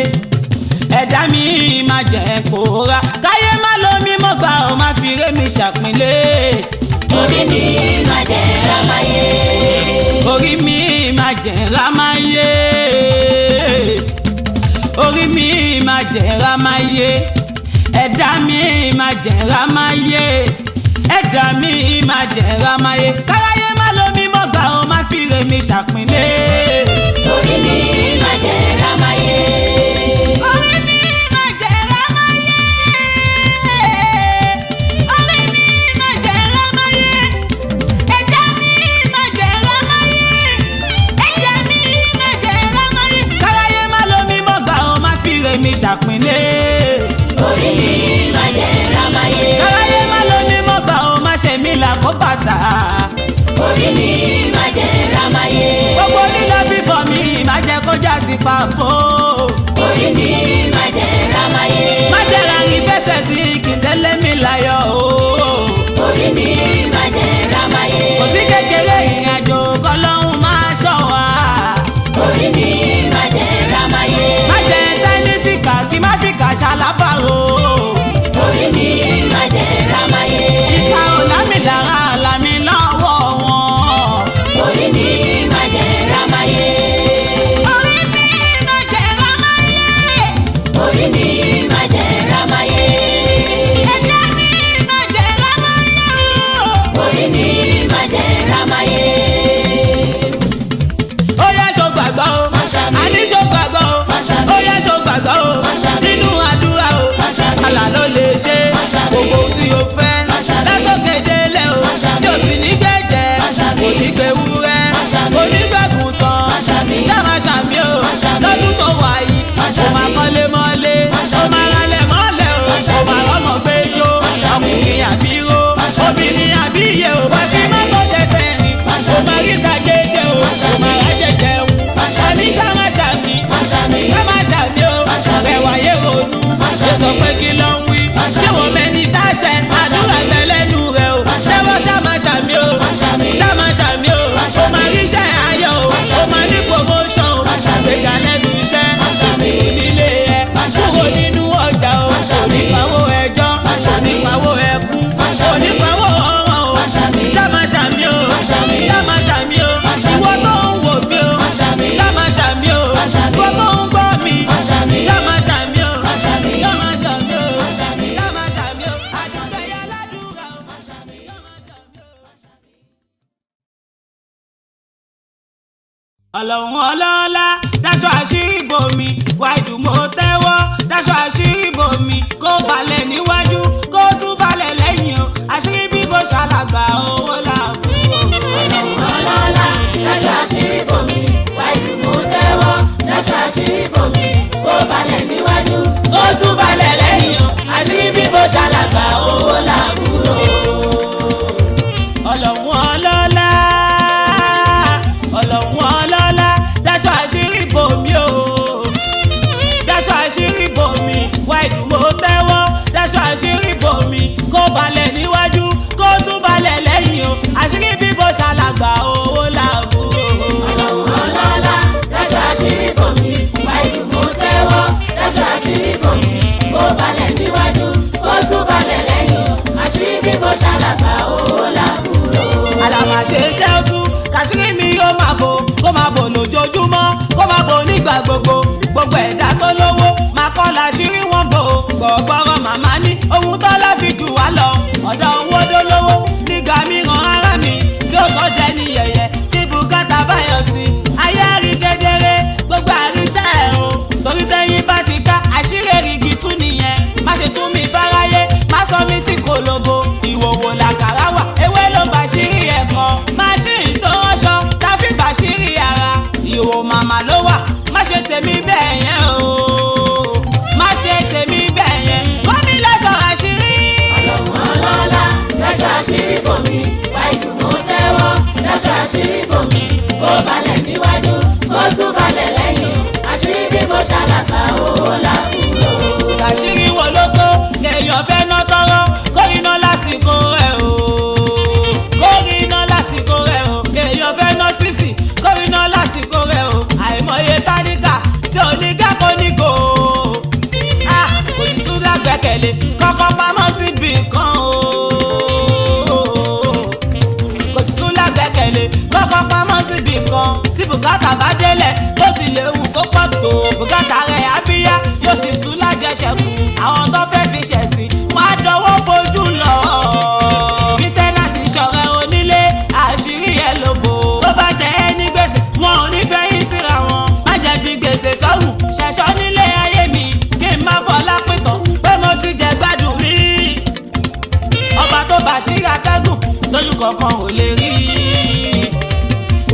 ẹ̀dá mi máa jẹ́ pòórá káyé má lómi mọ́ gbà ó má fi ré mi ṣàpínlé. orí mi máa jẹ́ rámáyé. orí mi máa jẹ́ rámáyé. orí mi máa jẹ́ rámáyé. ẹ̀dá mi máa jẹ́ rámáyé. ẹ̀dá mi máa jẹ́ rámáyé. káyé má lómi mọ́ gbà ó má fi ré mi ṣàpínlé. orí mi máa jẹ́ rámáyé. orí mi máa jẹ́ rámáyé. orí mi máa jẹ́ rámáyé. ẹ̀dá mi máa jẹ́ rámáyé. ẹ̀dá mi máa jẹ́ rámáyé. káráyé má lómi mọ́ gbà ó má fi rè mi ṣàpínlé. orí mi máa jẹ́ rámáyé. káráyé má lómi mọ́ gbà ó má ṣe mí là kó bàtà. orí mi máa jẹ́ rámáyé. gbogbo lílọ bíbọ̀ mi má jẹ́ kó já sí pàbó. orí mi máa jẹ́ rámáyé. má jẹ́ rárín fẹsẹ̀ sí kìndẹ́lẹ́ mi láyọ̀ o. orí mi máa jẹ́ rámáyé. kò sí kékeré ìrìnàjò kọlọ́hún máa ṣọ́ wa. orí mi máa jẹ́ rámáyé. má jẹ́ tẹ́nítì kà kí má fi kà ṣalábàrò. orí mi máa jẹ́ rámáyé. ìka ò lámì lára lámì lọ́wọ́ wọn. orí mi máa jẹ́ rámáyé. orí mi máa jẹ́ rámáyé. orí mi máa jẹ́ rámáyé. ẹ̀dá mi máa jẹ́ rámáyé o. orí mi máa jẹ́ rámáyé. ó yá ṣó gbàgbọ́ o. Máṣámi. àní ṣó gbàgbọ́ o. Máṣámi. ó yá ṣó gbàgbọ́ o. Máṣámi. nínú àdúrà o. Máṣámi. àlà ló lè ṣe. Máṣámi. gbogbo tí o fẹ́. Máṣámi. látòkè délẹ̀ o. Máṣámi. tí o sì ní gbẹ̀jẹ̀. Máṣámi. kò ní gbẹ̀wúrẹ́. Máṣámi. kò ní gbẹ̀gùn tán. Máṣámi. ṣàmàṣàmì o. Máṣámi. lọ́dún tó wà yìí. Máṣámi. o máa kọ́lé mọ́lé. o Máṣámi. máa ralẹ̀ mọ́lẹ̀ o. o Máṣámi. máa rọ́mọ gbẹ́jọ́. Máṣámi. ọkùnrin àbíró. Máṣámi. obìnrin àbíyè o. bá fi Máṣámi. mọ́tò ṣẹ̀ṣẹ̀ rìn. o Máṣámi. máa rí ìtàgé ṣe o. o Máṣámi. máa rájẹ jẹun. Máṣámi. àní ṣàmàṣàmì. Máṣámi. ṣàmàṣàmì o. Máṣámi. ẹ̀wà yé ronú. Máṣámi. ó sọ pé kí ló ń wí. Máṣámi. ṣé wọ́n mẹ́ni táṣẹ. àdúrà tẹ́lẹ́nu rẹ̀ o. Máṣámi. tẹ́wọ́ ṣàmàṣàmì o. Máṣámi. ṣàmàṣàmì o. Máṣámi. ó máa ríṣẹ́ ayọ̀ o. ó Máṣámi. máa ní promotion o. Máṣámi. àgbéga lẹ́nu iṣẹ́. Máṣámi. òsì nílé ẹ. Máṣámi. kúrò nínú ọjà o. Máṣámi. onípawó ẹjọ́. Máṣámi. onípawó ẹkún. Máṣámi. onípawó ọ̀rọ̀ o. Máṣámi. ṣàmàṣàmì o. Máṣámi. ṣàmàṣàmì o. Máṣámi. ìwọ tó ń wò mí o. Máṣámi. ṣàmàṣàmì o. Máṣámi. ìwọ tó ń gbọ́ mi. Máṣámi. ṣàmàṣàmì o. Máṣámi. ṣàmàṣàmì o. Máṣámi. ṣàmàṣàmì o. àjọ̀dẹ̀yà ládùúrà o. ṣàmàṣàmì o. ọlọ́run ọlọ́lá dáṣọ àṣírí bomi wáìdù mo tẹ́wọ́ dáṣọ àṣírí bomi kó balẹ̀ níwájú kó tún balẹ̀ lẹ́yìn o àṣírí bíbò ṣàlàgbà owó làbúrò. ọlọ́run ọlọ́lá dáṣọ àṣírí bomi wáìdù mo tẹ́wọ́ dáṣọ àṣírí bomi kó balẹ̀ níwájú kó tún balẹ̀ lẹ́yìn o àṣírí bíbò ṣàlàgbà owó làbúrò. bòmí kó balẹ̀ níwájú kó tún balẹ̀ lẹ́yìn o àṣírí bíbò ṣàlàgbà owó làbúrò. Ọlọ́run ọlọ́lá dáṣọ àṣírí bòmí wáyé mo tẹ́wọ́ dáṣọ àṣírí bòmí kó balẹ̀ níwájú kó tún balẹ̀ lẹ́yìn àṣírí bíbò ṣàlàgbà owó làbúrò. àlàmàṣe jẹ́ ojú kàṣírí mi yóò máa bò kó máa bò lójoojúmọ́ kó máa bò nígbà gbogbo gbogbo ẹ̀dá tó lówó máa kọ́ làṣírí wọn bò gbọ̀gbọ̀rọ̀ màmá ní ohun tó lọ́ fi jù wá lọ ọ̀dọ̀ owó tó lówó nígbà mìíràn ara mi tí ó sọ jẹ́ ní yẹ̀yẹ́ tí bùkátà báyọ̀ sí ayé rí kedere gbogbo àríṣà ẹ̀ o torí tẹ́yìn bá ti ká àṣírí èrìgì tún nìyẹn má ṣe tún mi fáráyé má sọ mí sí kòlóbó ìwòwò làkàrà wà ewé ló bàṣírí ẹ̀kọ́ máṣíìnì tó ránṣọ táfí bàṣírí ara ìwò màmá ló wà má ṣe tèmi bẹ́ẹ̀ yẹn o má ṣe tèmi bẹ́ẹ̀ yẹn bọ́mí lọ́sọ̀ àṣírí. Ọlọ́run ọlọ́lá dáṣọ àṣírí bòmí wáyé mo tẹ́wọ́ dáṣọ àṣírí bòmí kó balẹ̀ níwájú kó tún balẹ̀ lẹ́yìn àṣírí bíbò ṣàlàgbà owó làbúrò. àṣírí wo ló tó kéèyàn fẹ́ ná tọrọ kó iná lásìkò rẹ̀ o kó iná lásìkò rẹ̀ o kéèyàn fẹ́ ná sísì kó iná lásìkò rẹ̀ o àìmọye tálíkà tí ò ní ká kó ní kò kò sì tún lágbẹ́kẹ̀lé kọ́kọ́ pamọ́ síbi kan o kò sì tún lágbẹ́kẹ̀lé kọ́kọ́ pamọ́ síbi kan tí bùkátà bá délẹ̀ tó sì léwu kó pọ̀ tó bùkátà rẹ̀ àbíyá yóò sì tún lájẹsẹ̀kù àwọn tó fẹ́ fi ṣẹ̀sìn wọ́n á dọwọ́ fojú lọ. bí tẹ́nàtì ṣọ̀rẹ́ onílé àṣírí ẹ̀ lógo tó bá jẹ́ ẹ́ ní gbèsè wọn ò ní fẹ́ yín síra wọn má jẹ́ fi gbèsè sọ́rùn ṣẹ̀ṣọ́ nílé ayé mi kí n má fọlá pìtàn pé mo ti jẹ gbádùn rí ọba tó bá ṣírí atẹ́gùn lójú kankan ò lè rí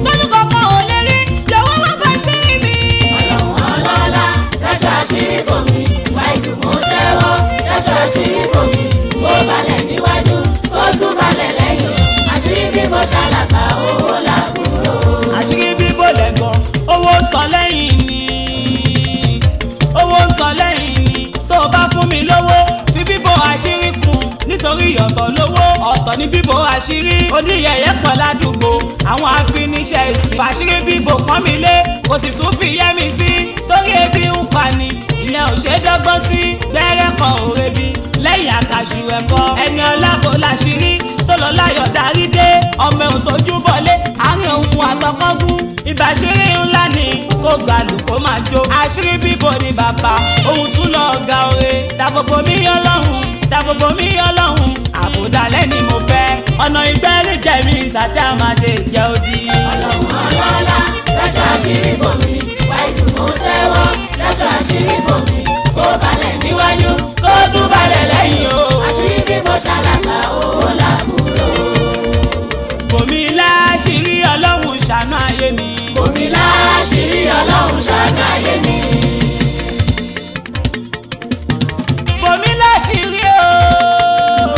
lójú kankan ò lè rí jọ̀wọ́ wá bá ṣírí mi. Ọlọ́run ọlọ́lá dáṣọ àṣírí bòmí wáyé mo tẹ́wọ́ dáṣọ àṣírí bòmí kó balẹ̀ níwájú kó tún balẹ̀ lẹ́yìn àṣírí bíbò ṣàlàgbà owó làbúrò. àṣírí bíbò lẹ́gbọ̀n owó ń tọ́ lẹ́yìn ni owó ń tọ́ lẹ́yìn ni tó o bá fún mi lówó fi bíbò àṣírí kún nítorí ọ̀tọ̀ lówó ọ̀tọ̀ ní bíbò àṣírí oníyẹ̀yẹ́ pọ̀ ládùúgbò àwọn afiniṣẹ́ ìsìn fàṣírí bíbò pọ́n mi lé kò sì tún fi yẹ́ mi sí torí ebi ń pa ni ìyẹn ò ṣe é dọ́gbọ́n sí gbẹ́rẹ́ kan ò rebi lẹ́yìn àkàṣù ẹ̀kọ́ ẹni ọlá kò láṣírí tó lọ láyọ̀ darí dé ọmọ ohun tójú bọ́lé àárín ohun àtọkọ́gún ìbàṣírí ńlá ni kó gbàlù kó máa jó àṣírí bíbò ni bàbá ohun tún lọ ga ore dàbòbò mi ọlọ́run dàbòbò mi ọlọ́run àbòdàlẹ́ ni mo fẹ́ ọ̀nà ìgbẹ́rì jẹ̀mí ìsàtí a máa ṣe ìjẹ́ odi. Ọlọ́run ọlọ́lá dáṣọ àṣírí bòmí wáyé mo tẹ́wọ́ dáṣọ àṣírí bòmí kó balẹ̀ níwájú kó tún balẹ̀ lẹ́yìn o àṣírí bíbò ṣàlàgbà owó làbúrò. bòmí láṣìírí ọlọ́run ṣàánú ayé mi. bòmí láṣìírí ọlọ́run ṣàánú ayé mi. bòmí láṣìírí o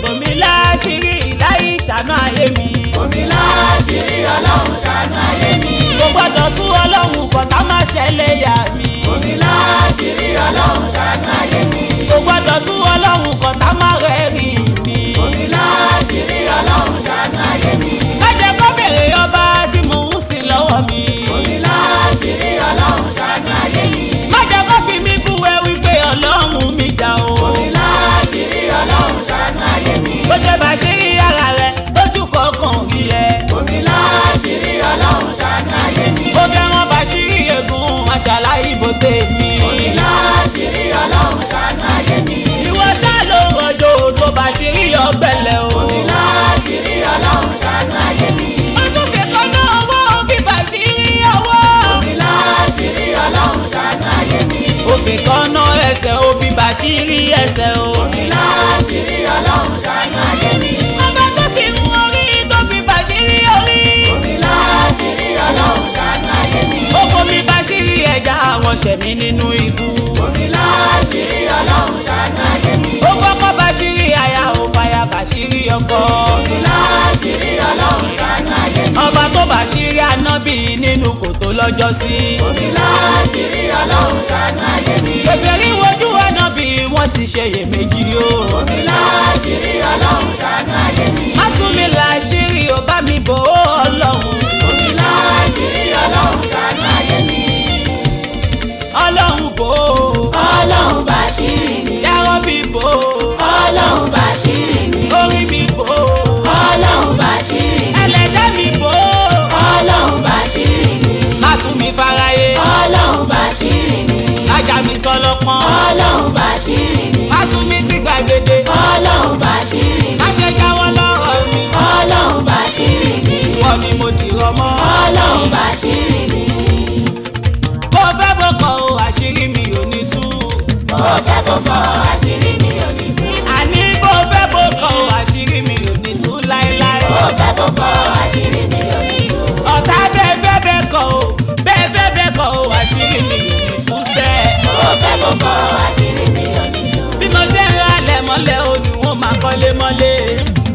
bòmí láṣìírí ìláyé ṣàánú ayé mi. bòmí láṣìírí ọlọ́run ṣàánú ayé mi. kò gbọ́dọ̀ tú ọlọ́run kọ̀tá má ṣẹlẹ̀ yà mí. bòmí láṣìírí ọlọ́run ṣàánú ayé mi. kò gbọ́dọ̀ tú ọlọ́run kọ̀tá má rẹ́rìn mi. bòmí láṣìírí ọlọ́run ṣàánú ayé mi. má jẹ́ kó bèrè ọba tí mò ń sìn lọ́wọ́ mi. bòmí láṣìírí ọlọ́run ṣàánú ayé mi. má jẹ́ kó fi mí búwẹ́ wípé ọlọ́run mi dà o. bòmí láṣìírí ọlọ́run ṣàánú ayé mi. bó ṣe bá ṣe rí ara rẹ̀ lójú kọ̀ọ̀kan rí ẹ. bòmí láṣìírí ọlọ́run ṣàánú ayé mi. ó fẹ́ràn bá ṣírí egun aṣàlá ìbò tèmi. bòmí láṣìírí ọlọ́run ṣàánú ayé mi. ìwọ ṣáà ló rọjò tó bá ṣírí ọgbẹ́lẹ̀ o. bòmí láṣìírí ọlọ́run ṣàánú ayé mi. ó tún fi kọ́nà owó fi bá ṣírí ọwọ́. bòmí láṣìírí ọlọ́run ṣàánú ayé mi. ó fi kọ́nà ẹsẹ̀ ó fi bá ṣírí ẹsẹ̀ o. bòmí láṣìírí ọlọ́run ṣàánú ayé mi. ọba tó fi mú orí tó fi bá ṣírí orí. bòmí láṣìírí ọlọ́run ṣàánú ayé mi. ó fomi bá ṣírí ẹja àwọn ṣẹ̀mí nínú ikú. bòmí láṣìírí ọlọ́run ṣàánú ayé mi. ó kọ́kọ́ bá ṣírí aya ó fàyà bá ṣírí ọkọ. bòmí láṣìírí ọlọ́run ṣàánú ayé mi. ọba tó bá ṣírí anábì nínú kòtò lọ́jọ́ sí. bòmí láṣìírí ọlọ́run ṣàánú ayé mi. kèfèrí wojú anábì wọ́n sì ṣe iyèméjì o. omi láṣìírí ọlọ́run ṣàánú ayé mi. má tú mi láṣìírí o bá mi bò ó ọlọ́run. omi láṣìírí ọlọ́run ṣàánú ayé mi. ọlọ́run bò ó. ọlọ́run bá ṣírí mi. yàrá bí bò ó. ọlọ́run bá ṣírí mi. orí mi bò ó. ọlọ́run bá ṣírí mi. ẹlẹ́dá mi bò ó. ọlọ́run bá ṣírí mi. má tú mi fáráyé. ọlọ́run bá ṣírí mi. ajá mi sọlọ́pọ́n. ọlọ́run bá ṣírí mi. má tú mi sí gbàgede. ọlọ́run bá ṣírí mi. má ṣe jáwọ́ lọ́rọ̀ mi. ọlọ́run bá ṣírí mi. ìwọ ni mo dìrọ̀ mọ́. ọlọ́run bá ṣírí mi. bó fẹ́ bó kọ̀ o àṣírí mi ò ní tú. bó fẹ́ bó kọ̀ àṣírí mi ò ní tú. àní bó fẹ́ bó kọ̀ o àṣírí mi ò ní tú láéláé. bó fẹ́ bó kọ̀ àṣírí mi ò ní tú. ọ̀tá bẹ́ẹ̀ fẹ́ bẹ́ẹ̀ kọ̀ o bẹ́ẹ̀ fẹ́ bẹ́ẹ̀ kọ̀ o àṣírí mi ò ní tú sẹ́. bó fẹ́ bó kọ̀ àṣírí mi ò ní tú. bí mo ṣe ń ralẹ̀ mọ́lẹ̀ o ni wọ́n máa kọ́lé mọ́lé.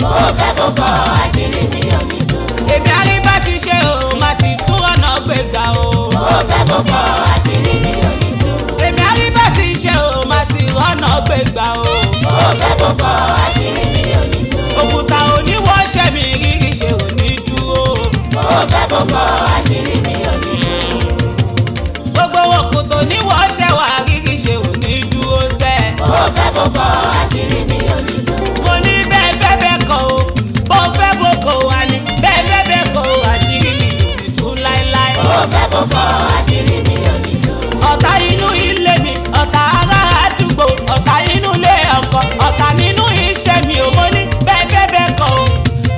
bó fẹ́ bó kọ̀ àṣírí mi ò ní tú. èmi àríbá ti ṣe o máa sì tún ọ̀nà gbégbá o. bó fẹ́ bó kọ̀ àṣírí mi ò ní tú. èmi àríbá ti ṣe o máa sì rọ́nà gbégbá o. bó fẹ́ bó kọ̀ àṣírí mi ò ní tú. òkúta oníwọ́ṣẹ́ mi rírí ṣe ò ní dúró. bó fẹ́ bó kọ̀ àṣírí mi ò ní tú. gbogbo òkúta oníwọ́ṣẹ́ wà rírí ṣe ò ní dúró sẹ́. bó fẹ́ bó kọ̀ àṣírí mi ò ní tú. mo ní bẹ́ẹ̀ fẹ́ bẹ́ẹ̀ kọ́ o bó fẹ́ bó kọ́ o wá ní bẹ́ẹ̀ fẹ́ bẹ́ẹ̀ kọ́ o àṣírí mi ò ní tú láéláé. bó fẹ́ bó kọ̀ àṣírí mi ò ní tú. ọ̀tá inú ilé mi ọ̀tá ará àdúgbò ọ̀tá inú ilé ọkọ ọ̀tá nínú iṣẹ́ mi ò mo ní bẹ́ẹ̀ fẹ́ bẹ́ẹ̀ kọ́ o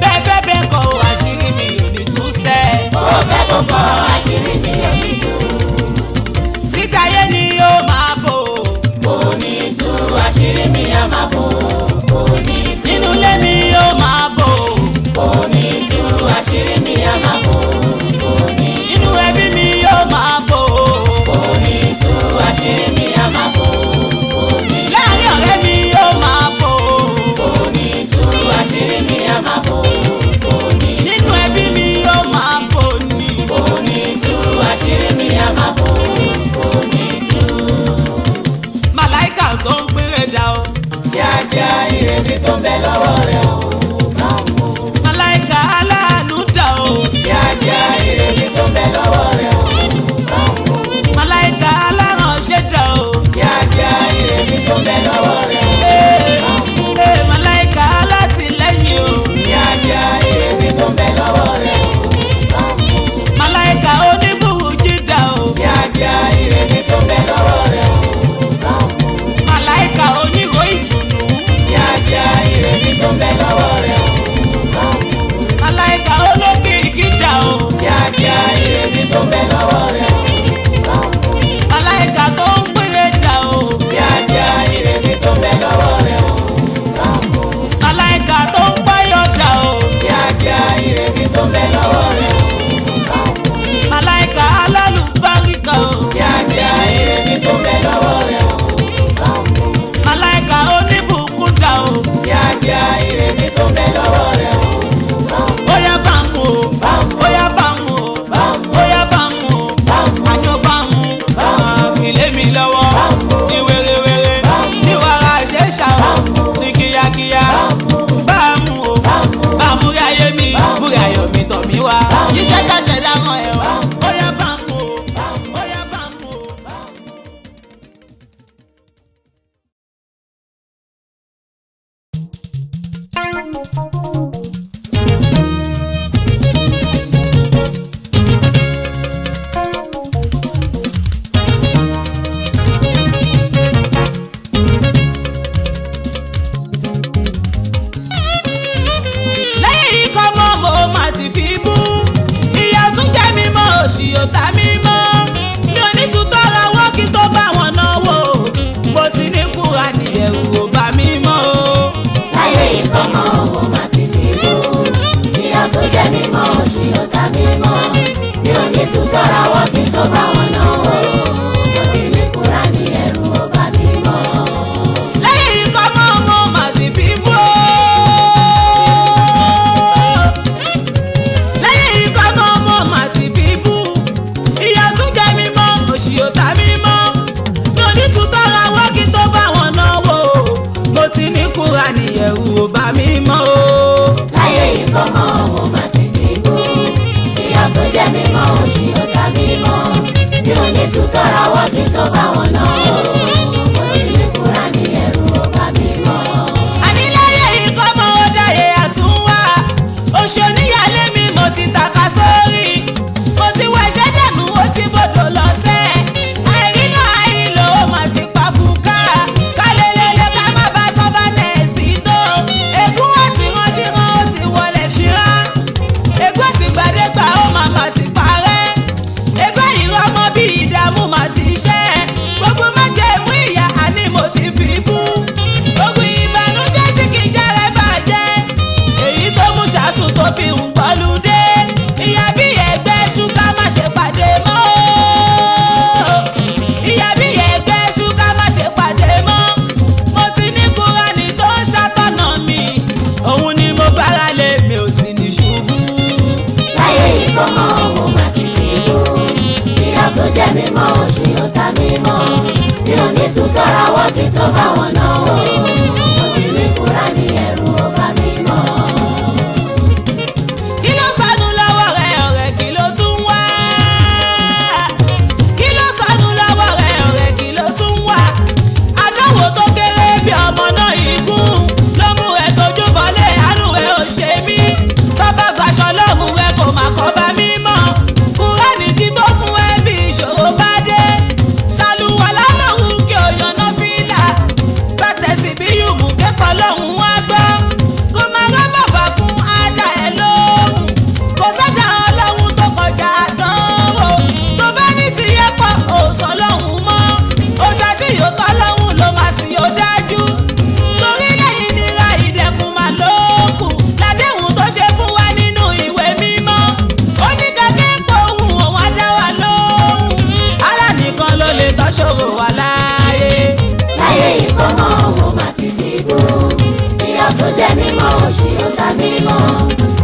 bẹ́ẹ̀ fẹ́ bẹ́ẹ̀ kọ́ o àṣírí mi ò ní tú sẹ́. bó fẹ́ bó kọ̀ àṣírí mi ò ní tú. títa ayé ni yóò máa bò ó. kò ní tú àṣírí mi á máa bò. kò ní tú. nínú ilé mi yóò máa bò ó. kò ní tú àṣírí mi á máa bò. kò ní tú. nínú ẹbí mi yóò máa bò ó. kò ní tú àṣírí mi á máa bò. kò ní tú. láàrin ọ̀rẹ́ mi yóò máa bò ó. kò ní tú àṣírí mi á máa bò. kò ní tú. nínú ẹbí mi yóò máa bò ní. kò ní tú àṣírí mi á máa bò. kò ní tú. màláìkà tó ń péré dà o. kíákíá ìrètí tó ń bẹ lọ́wọ́ rẹ̀ o kàn mú. màláìkà aláàánú dà o. kíákíá ìrètí tó ń bẹ lọ́wọ́ rẹ̀ o kàn mú. màláìkà aláránṣẹ́ dà o. kíákíá ìrètí tó ń bẹ lọ́wọ́ rẹ̀ o kàn mú. màláìkà alátìlẹ́yìn o. kíákíá ìrètí tó ń bẹ lọ́wọ́ rẹ̀ o kàn mú. màláìkà oníbùrùjí dà o. kíákíá ìrètí tó ń bẹ lọ́wọ́ rẹ̀ o kàn mú. màláìkà onírò ìdùnnú. kíákíá ìrètí tó ń bẹ lọ́wọ́ rẹ̀ o kàn mú. màláìkà olókìkí dà o. kíákíá ìrètí tó ń bẹ lọ́wọ́ rẹ̀ o kàn mú. màláìkà tó ń péré dà o. kíákíá ìrètí tó ń bẹ lọ́wọ́ rẹ̀ o kàn mú. màláìkà tó ń páyọ̀ dà o. kíákíá ìrètí tó ń bẹ lọ́wọ́ rẹ̀ o kàn mú. màláìkà alálùbáríkà o. kíákíá ìrètí tó ń bẹ lọ́wọ́ rẹ̀ o kàn mú. màláìkà oníbùkún dà o. kíákíá ìrètí tó ń bẹ lọ́wọ́ rẹ̀ o kàn mú. bóyá bá mú o bóyá bá mú o bóyá bá mú o àní ó bá mú àfilé mi lọ́wọ́ ní wérewére ní wàrà ṣẹ̀ṣà o ní kíákíá bá mú o bá mú rí ayé mi múrí ayọ̀ mi tọ̀ mí wá iṣẹ́ ká ṣẹ̀dá hàn ẹ̀ wá bóyá bá mú o bóyá bá mú o. lẹ́yìn ikọ̀ mọ́ mo máa ti fi bú ìyá tún jẹ́ mi mọ́ òṣì ọ̀tá mi mọ́ mi ò ní tún tọ́ra wọ́n kí tó bá wọn náwó mo ti ní kúra nìyẹ̀wò bá mi mọ́ o. láyé ìkọ́mọ owó máa ní ẹ̀rù ò bá mi mọ́ o. láyé ìkọ́mọ mo máa ti fi bú ìyá tó jẹ́ mi mọ́ òṣì ọ̀tá mi mọ́ mi ò ní tutọ́ ra wọ́n kí n tó bá wọn náà o mo ti ní Kùránì ẹ̀rù ò bá mi mọ́. àní láyé ìkọ́mọ ó dáyé àtúnwá oṣù oníyàlé mi mo ti tàka sórí mo ti wọ ẹ̀ṣẹ̀ dànù ó ti bọ̀dọ̀ lọ́sẹ̀ àìrínà àìlò ó mà ti pa fún ká kálélélé ká má bá sọ́ba nẹ́ẹ̀sì tó ègún àti randíran ó ti wọlé ṣíra ègún àti gbàdégbà ó mà ti parẹ́ ègún ìrọmọ bí ìdààmú mà ti ṣẹ́ gbogbo májẹ̀ ìmú ìyá àní mo ti fi bú ogun ìbànújẹ́ sí kí n jẹ́rẹ́ bàjẹ́ èyí tó mú ṣàṣù tó fi ń pọ̀lú dé ìyá bí ẹgbẹ́ ṣúgà má ṣe pàdé mọ́ ìyá bí ẹgbẹ́ ṣúgà má ṣe pàdé mọ́ mo ti ní Kùránì tó ń ṣàtọ̀nà mi òun ni mo gbára lé mi ò sì ní ṣubú. láyé ìkọ́mọ mo máa ti fi bú ìyá tó jẹ́ mi mọ́ òṣì ọ̀tá mi mọ́ mi ò ní tutọ́ ra wọ́n kí n tó bá wọn náà o mo ti ní Kùránì ẹ̀rù ò bá mi mọ́. kí ló sọnù lọ́wọ́ rẹ ọ̀rẹ́ kí ló tún wá kí ló sọnù lọ́wọ́ rẹ ọ̀rẹ́ kí ló tún wá àdánwò tó kéré bí ọmọ náà igun ló mú ẹ tójú bọ́lé àánú ẹ ò ṣe mí tọ́ba gbàṣọ lọ́rùn rẹ kò má kọ́ bá mi mọ́ Kùránì ti tó fún ẹ bí ìṣòro bá dé ṣàlùwàlá lòun kí o yànnà fìlà gbàtẹ̀sí bí yùmù kẹ́kọ̀ọ́ lòun wá gbọ́ kó má rẹ́ bàbá fún ádá ẹ lóhùn kò sọ́jà ọlọ́run tó kọjá àdánwò tó bá ní tìyẹ́ pọ̀ òsàn lọ́hùn mọ́ òṣà tí yóò tọ́ lọ́hùn ló máa sì yóò dájú torí lẹ́yìn nira ìdẹ̀kùn máa lókù ládéhùn tó ṣe fún wa nínú ìwé mímọ́ ó ní gẹ́gẹ́ pé òun òun á dá wa lóhùn Allah nìkan ló lè tọ́ ṣòro wa láyé. láyé ìkọ́mọ mo máa ti fi bú ìyá tó jẹ́ mi mọ́ òṣì ọ̀tá mi mọ́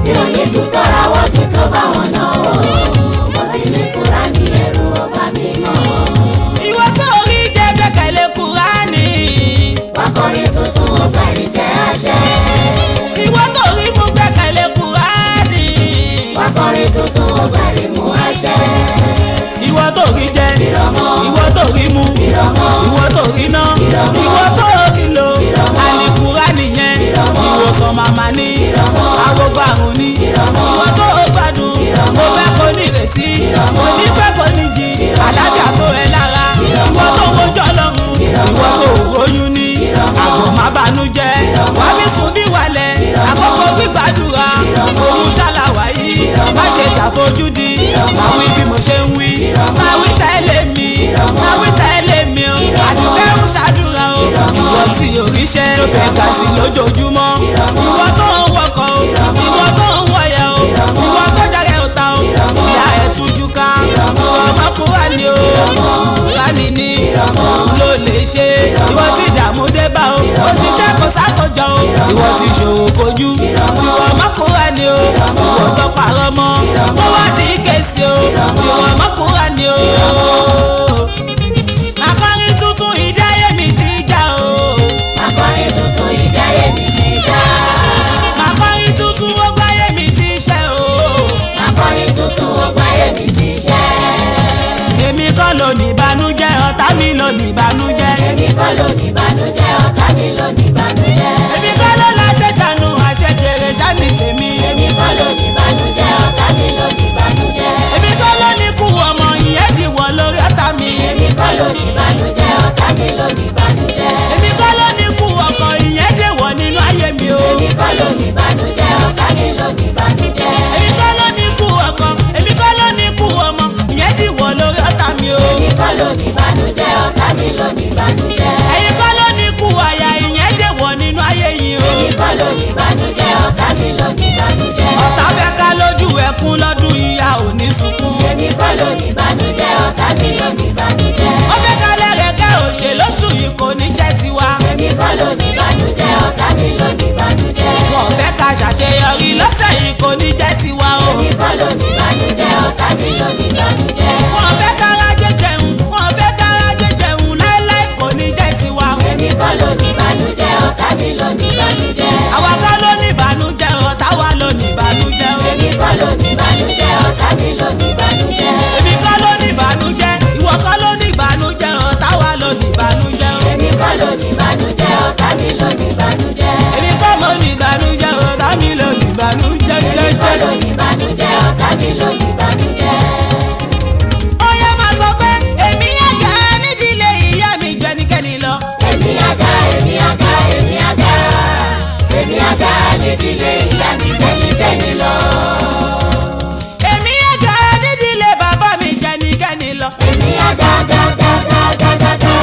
mi ò ní tutọ́ ra wọ́n kí n tó bá wọn náà o mo ti ní Kùránì ẹ̀rù ò bá mi mọ́. ìwọ tó rí jẹ́ gbẹ́kẹ̀lé Kùránì wákọrin tuntun ó parí jẹ́ àṣẹ. ìwọ tó rí mú gbẹ́kẹ̀lé Kùránì wákọrin tuntun ó parí mú àṣẹ. ìwọ tó rí jẹ ìrọ̀mọ́ ìwọ tó rí mú ìrọ̀mọ́ ìwọ tó rí ná ìrọ̀mọ́ ìwọ tó rí lò ìrọ̀mọ́ Àlìkùránì yẹn ìrọ̀mọ́ ìwòsàn màmá ní ìrọ̀mọ́ àwòbàrùn ní ìrọ̀mọ́ ìwọ tó gbádùn ìrọ̀mọ́ mo fẹ́ kó ní ìrètí ìrọ̀mọ́ mo ní pẹ́ kó ní jí àlàáfíà tó rẹ lára ìwọ tó wojú Ọlọ́run ìwọ tó róyún ní àbò má banújẹ́ wà mí sùn bí wàlẹ̀ àkókò gbígbàdúrà òun ṣàlàwà yìí má ṣe ṣàfojúdi máa wí bí mo ṣe ń wí máa wí tẹ́lẹ̀ mi máa wí tẹ́lẹ̀ mi o àdúgbò ń ṣàdúrà o ìwọ tí oríṣẹ́ ló fẹ́ gà sí lójoojúmọ́ ìwọ tó ń wọkọ̀ o ìwọ tó ń wọ̀yà o ìwọ tó jáde ọ̀tá o ìyá ẹ̀ tújú ká ìwọ ọmọkùnrin o Kùránì ní òun ló lè ṣe ìwọ tí ìdààmú dé bá o òṣìṣẹ́ kò sákòjọ o ìwọ tí ṣòwò kojú ìwọ ọmọkùnrin o ìwọ tó parọ́ mọ́ tó wá ní kèsì o ìwọ ọmọkùnrin o. Akọrin tuntun ìdáyé mi ti já o. akọrin tuntun ìdáyé mi ti já. Akọrin tuntun ọgbáyé mi ti ṣẹ́ o. akọrin tuntun ọgbáyé mi ti ṣẹ́. Èmi kọ́ ló ní ìbànújẹ́ ọ̀tá mi ló ní ìbànújẹ́. èmi kọ́ ló ní ìbànújẹ́ ọ̀tá mi ló ní ìbànújẹ́. Èmi kọ́ ló láṣẹ dànù àṣejèrè ṣáni tèmi. èmi kọ́ ló ní ìbànújẹ́ ọ̀tá mi ló ní ìbànújẹ́. Èmi kọ́ ló ní kú ọmọ ìyẹn dìwọ̀ lórí ọ̀tá mi. èmi kọ́ ló ní ìbànújẹ́ ọ̀tá mi ló ní ìbànújẹ́. Èmi kọ́ ló ní kú ọkọ̀ ìyẹn dìwọ̀ nínú ayé mi o. èmi kọ́ ló ní ìbànújẹ́ ọ̀tá mi ló ní ìbànújẹ́. Èmi kọ́ ló ní kú ọkọ̀ èmi kọ́ ló ní kú ọmọ ìyẹn dìwọ̀ lórí ọ̀tá mi o. èmi kọ́ ló ní ìbànújẹ́ ọ̀tá mi ló ní ìbànújẹ́. Ẹ̀yin kọ́ ló ní kú àyà ìyẹn dìwọ̀ nínú ayé yìí o. èmi kọ́ ló ní ìbànújẹ́ ọ̀tá mi ló ní ìbànújẹ́. Ọ̀tá fẹ́ ká lójú ẹkún lọ́dún ìyá ò ní sunkún. èmi kọ́ ló ní ìbànújẹ́ ọ̀tá mi ló ní ìbànújẹ́. Ó fẹ́ ká lẹ́rẹ̀kẹ́ òṣè lóṣù yìí kò ní jẹ́ tiwa. èmi kọ́ ló ní ìbànújẹ́ ọ̀tá mi ló ní ìbànújẹ́. Wọ́n fẹ́ ká ṣàṣeyọrí lọ́sẹ̀ yìí kò ní jẹ́ tiwa o. èmi kọ́ ló ní ìbànújẹ́ ọ̀tá mi ló ní ìbànújẹ́. Wọ́n fẹ́ ká rájẹ́ jẹun wọ́n fẹ́ ká rájẹ́ jẹun láéláé kò ní jẹ́ tiwa o. èmi kọ́ ló ní ìbànújẹ́ ọ̀tá mi ló ní ìbànújẹ́. mi ló ní ìbànújẹ́. èmi kọ́ ló ní ìbànújẹ́ ìwọ kọ́ ló ní ìbànújẹ́ ọ̀tá wa ló ní ìbànújẹ́ o. èmi kọ́ ló ní ìbànújẹ́ ọ̀tá mi ló ní ìbànújẹ́. èmi kọ́ mo ní ìbànújẹ́ ọ̀tá mi ló ní ìbànújẹ́. èmi kọ́ ló ní ìbànújẹ́ ọ̀tá mi ló ní ìbànújẹ́. ó yẹ máa sọ pé èmi àga nídìílé ìyá mi jẹnikẹ́ni lọ. èmi àga èmi àga èmi àga èmi àga nídìílé ìyá mi jẹ́nikẹ́ni lọ. èmi àga nídìílé bàbá mi jẹnikẹ́ni lọ. èmi àga gàgàgàgàgàgà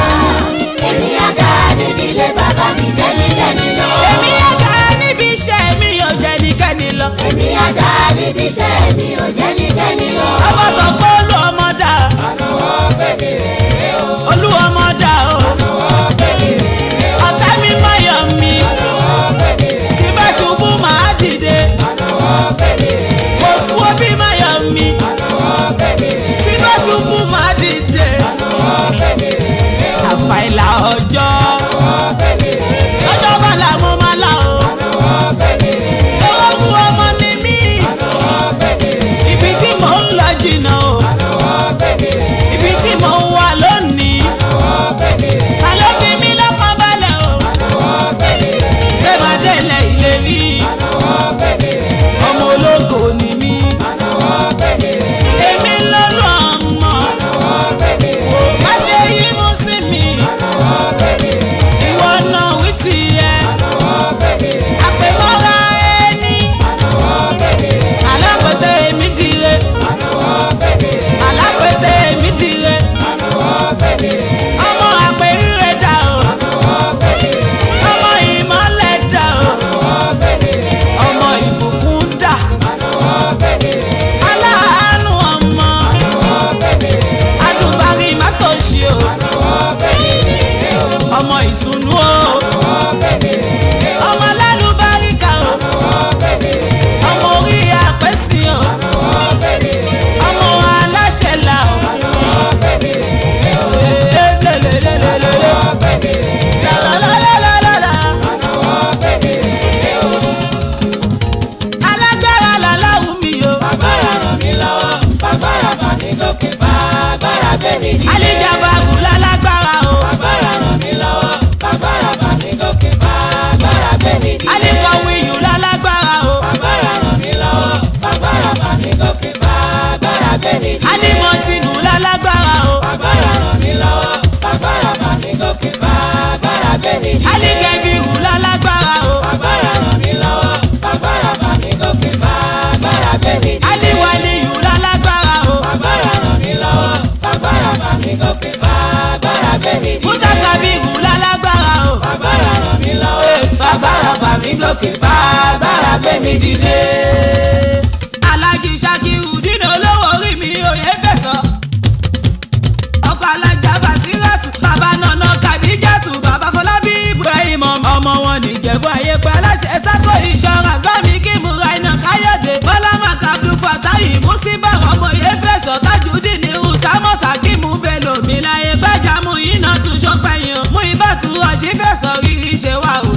èmi àga nídìílé bàbá mi jẹ́nikẹ́ni lọ. èmi àga níbi iṣẹ́ mi ò jẹnikẹ́ni lọ. èmi àga níbi iṣẹ́ mi ò jẹ́nikẹ́ni lọ. ọmọ sọ pé olú ọmọ dà ànáwó bèbí rèé o. olú ọmọ dà o. ànáwó bèbí rèé o. ọ̀tá mi máa yọ̀ mí ànáwó bèbí rèé o. tí bá ṣubú máa dìde. ànáwó bèbí rèé o. kò sùwọ́ bí máa yọ̀ mí ànáwó bèbí rèé o. tí bá ṣubú máa dìde. ànáwó bèbí rèé o. àfàìlà ọjọ́ ànáwó bèbí rèé o. lọ́jọ́ bá là mo máa là o. ànáwó bèbí rèé o. owó fún ọmọ ni mí ànáwó bèbí rèé o. ibi tí mò ń lọ jìnnà o. ànáwó bèbí rèé o. ibi tí mò ń wà lónìí. ànáwó bèbí rèé o. ta ló fi mí lọ́kàn balẹ̀ o. ànáwó bèbí rèé o. pé màá délẹ̀ ìlérí ànáwó bèbí rèé o. ọmọ ológo ni mí. ànáwó bèbí rèé o. èmi lọ́lọ́ ọmọ ànáwó bèbí rèé o. má ṣe yí mú sí mi. ànáwó bèbí rèé o. ìwọ náà wí tiẹ̀. ànáwó bèbí rèé o. àpèmọ́ra ẹni ànáwó bèbí rèé o. alápẹ̀tẹ̀ èmi dire. ànáwó bèbí rèé o. alápẹ̀tẹ̀ èmi dire. ànáwó bèbí rèé o. ọmọ àpèrire dà o. ànáwó bèbí rèé o. ọmọ ìmọ̀lẹ̀ dà o. ànáwó bèbí rèé o. ọmọ ìbùkún dà. ànáwó bèbí rèé o. aláàánú ọmọ ànáwó bèbí rèé o. adùnbárí mátòṣì o. ànáwó bèbí rèé o. ọmọ ìtùnú o. ànáwó bèbí rèé o. ọmọ lálùbáríkà o. ànáwó bèbí rèé o. ọmọ orí àpẹ́sì o. ànáwó bèbí rèé o. ọmọ aláṣẹ là o. ànáwó bèbí rèé o. lélelelelele. ànáwó bèbí rèé o. lálálálálálá. ànáwó bèbí rèé o. alágbára làláwù mi o. Fagbára ràn mí lọ́wọ́, fagbára fà mí gòkè, fagbára gbé mi dìde. alíjàbàbù lálágbára o. Fagbára ràn mí lọ́wọ́, fagbára fà mí gòkè, fagbára gbé mi dìde. alíkọ̀wéyù lálágbára o. Fagbára ràn mí lọ́wọ́, fagbára fà mí gòkè, fagbára gbé mi dìde. alímọ̀tìnù lálágbára o. Fagbára ràn mí lọ́wọ́, fagbára fà mí gòkè, fagbára gbé mi dìde. alíkẹ̀bíhù lálágbára o. Fagbára ràn mí lọ́wọ́, fagbára fà mí gòkè, fagbára gbé mi dìde. alíwàlíyù lálágbára o. Fagbára ràn mí lọ́wọ́, fagbára fà mí gòkè, fagbára gbé mi dìde. mútàkàbíhù lálágbára o. Fagbára ràn mí lọ́wọ́, fagbára fà mí gòkè fagbára gbé mi dìde. alájí Ṣakiru dínà olówó orí mi òye fẹ̀sọ̀. ọkọ̀ alájà Basiratu bàbá nana Kadijatu bàbá Fọlábí Ibrahim ọmọ wọn nìjẹ̀bú ayé pé aláṣẹ Sako insurance bámi kí múra iná Káyọ̀dé bọ́lá makabdu Fatayi Musiba ọmọ òye fẹ̀sọ̀ Tajudeen ní Usama Sakimu Bello mi láyé gbájàmú iná tún ṣọpẹ́yìn mú ibà tún ọ̀ṣì fẹ̀sọ̀ rírí ṣe wà ó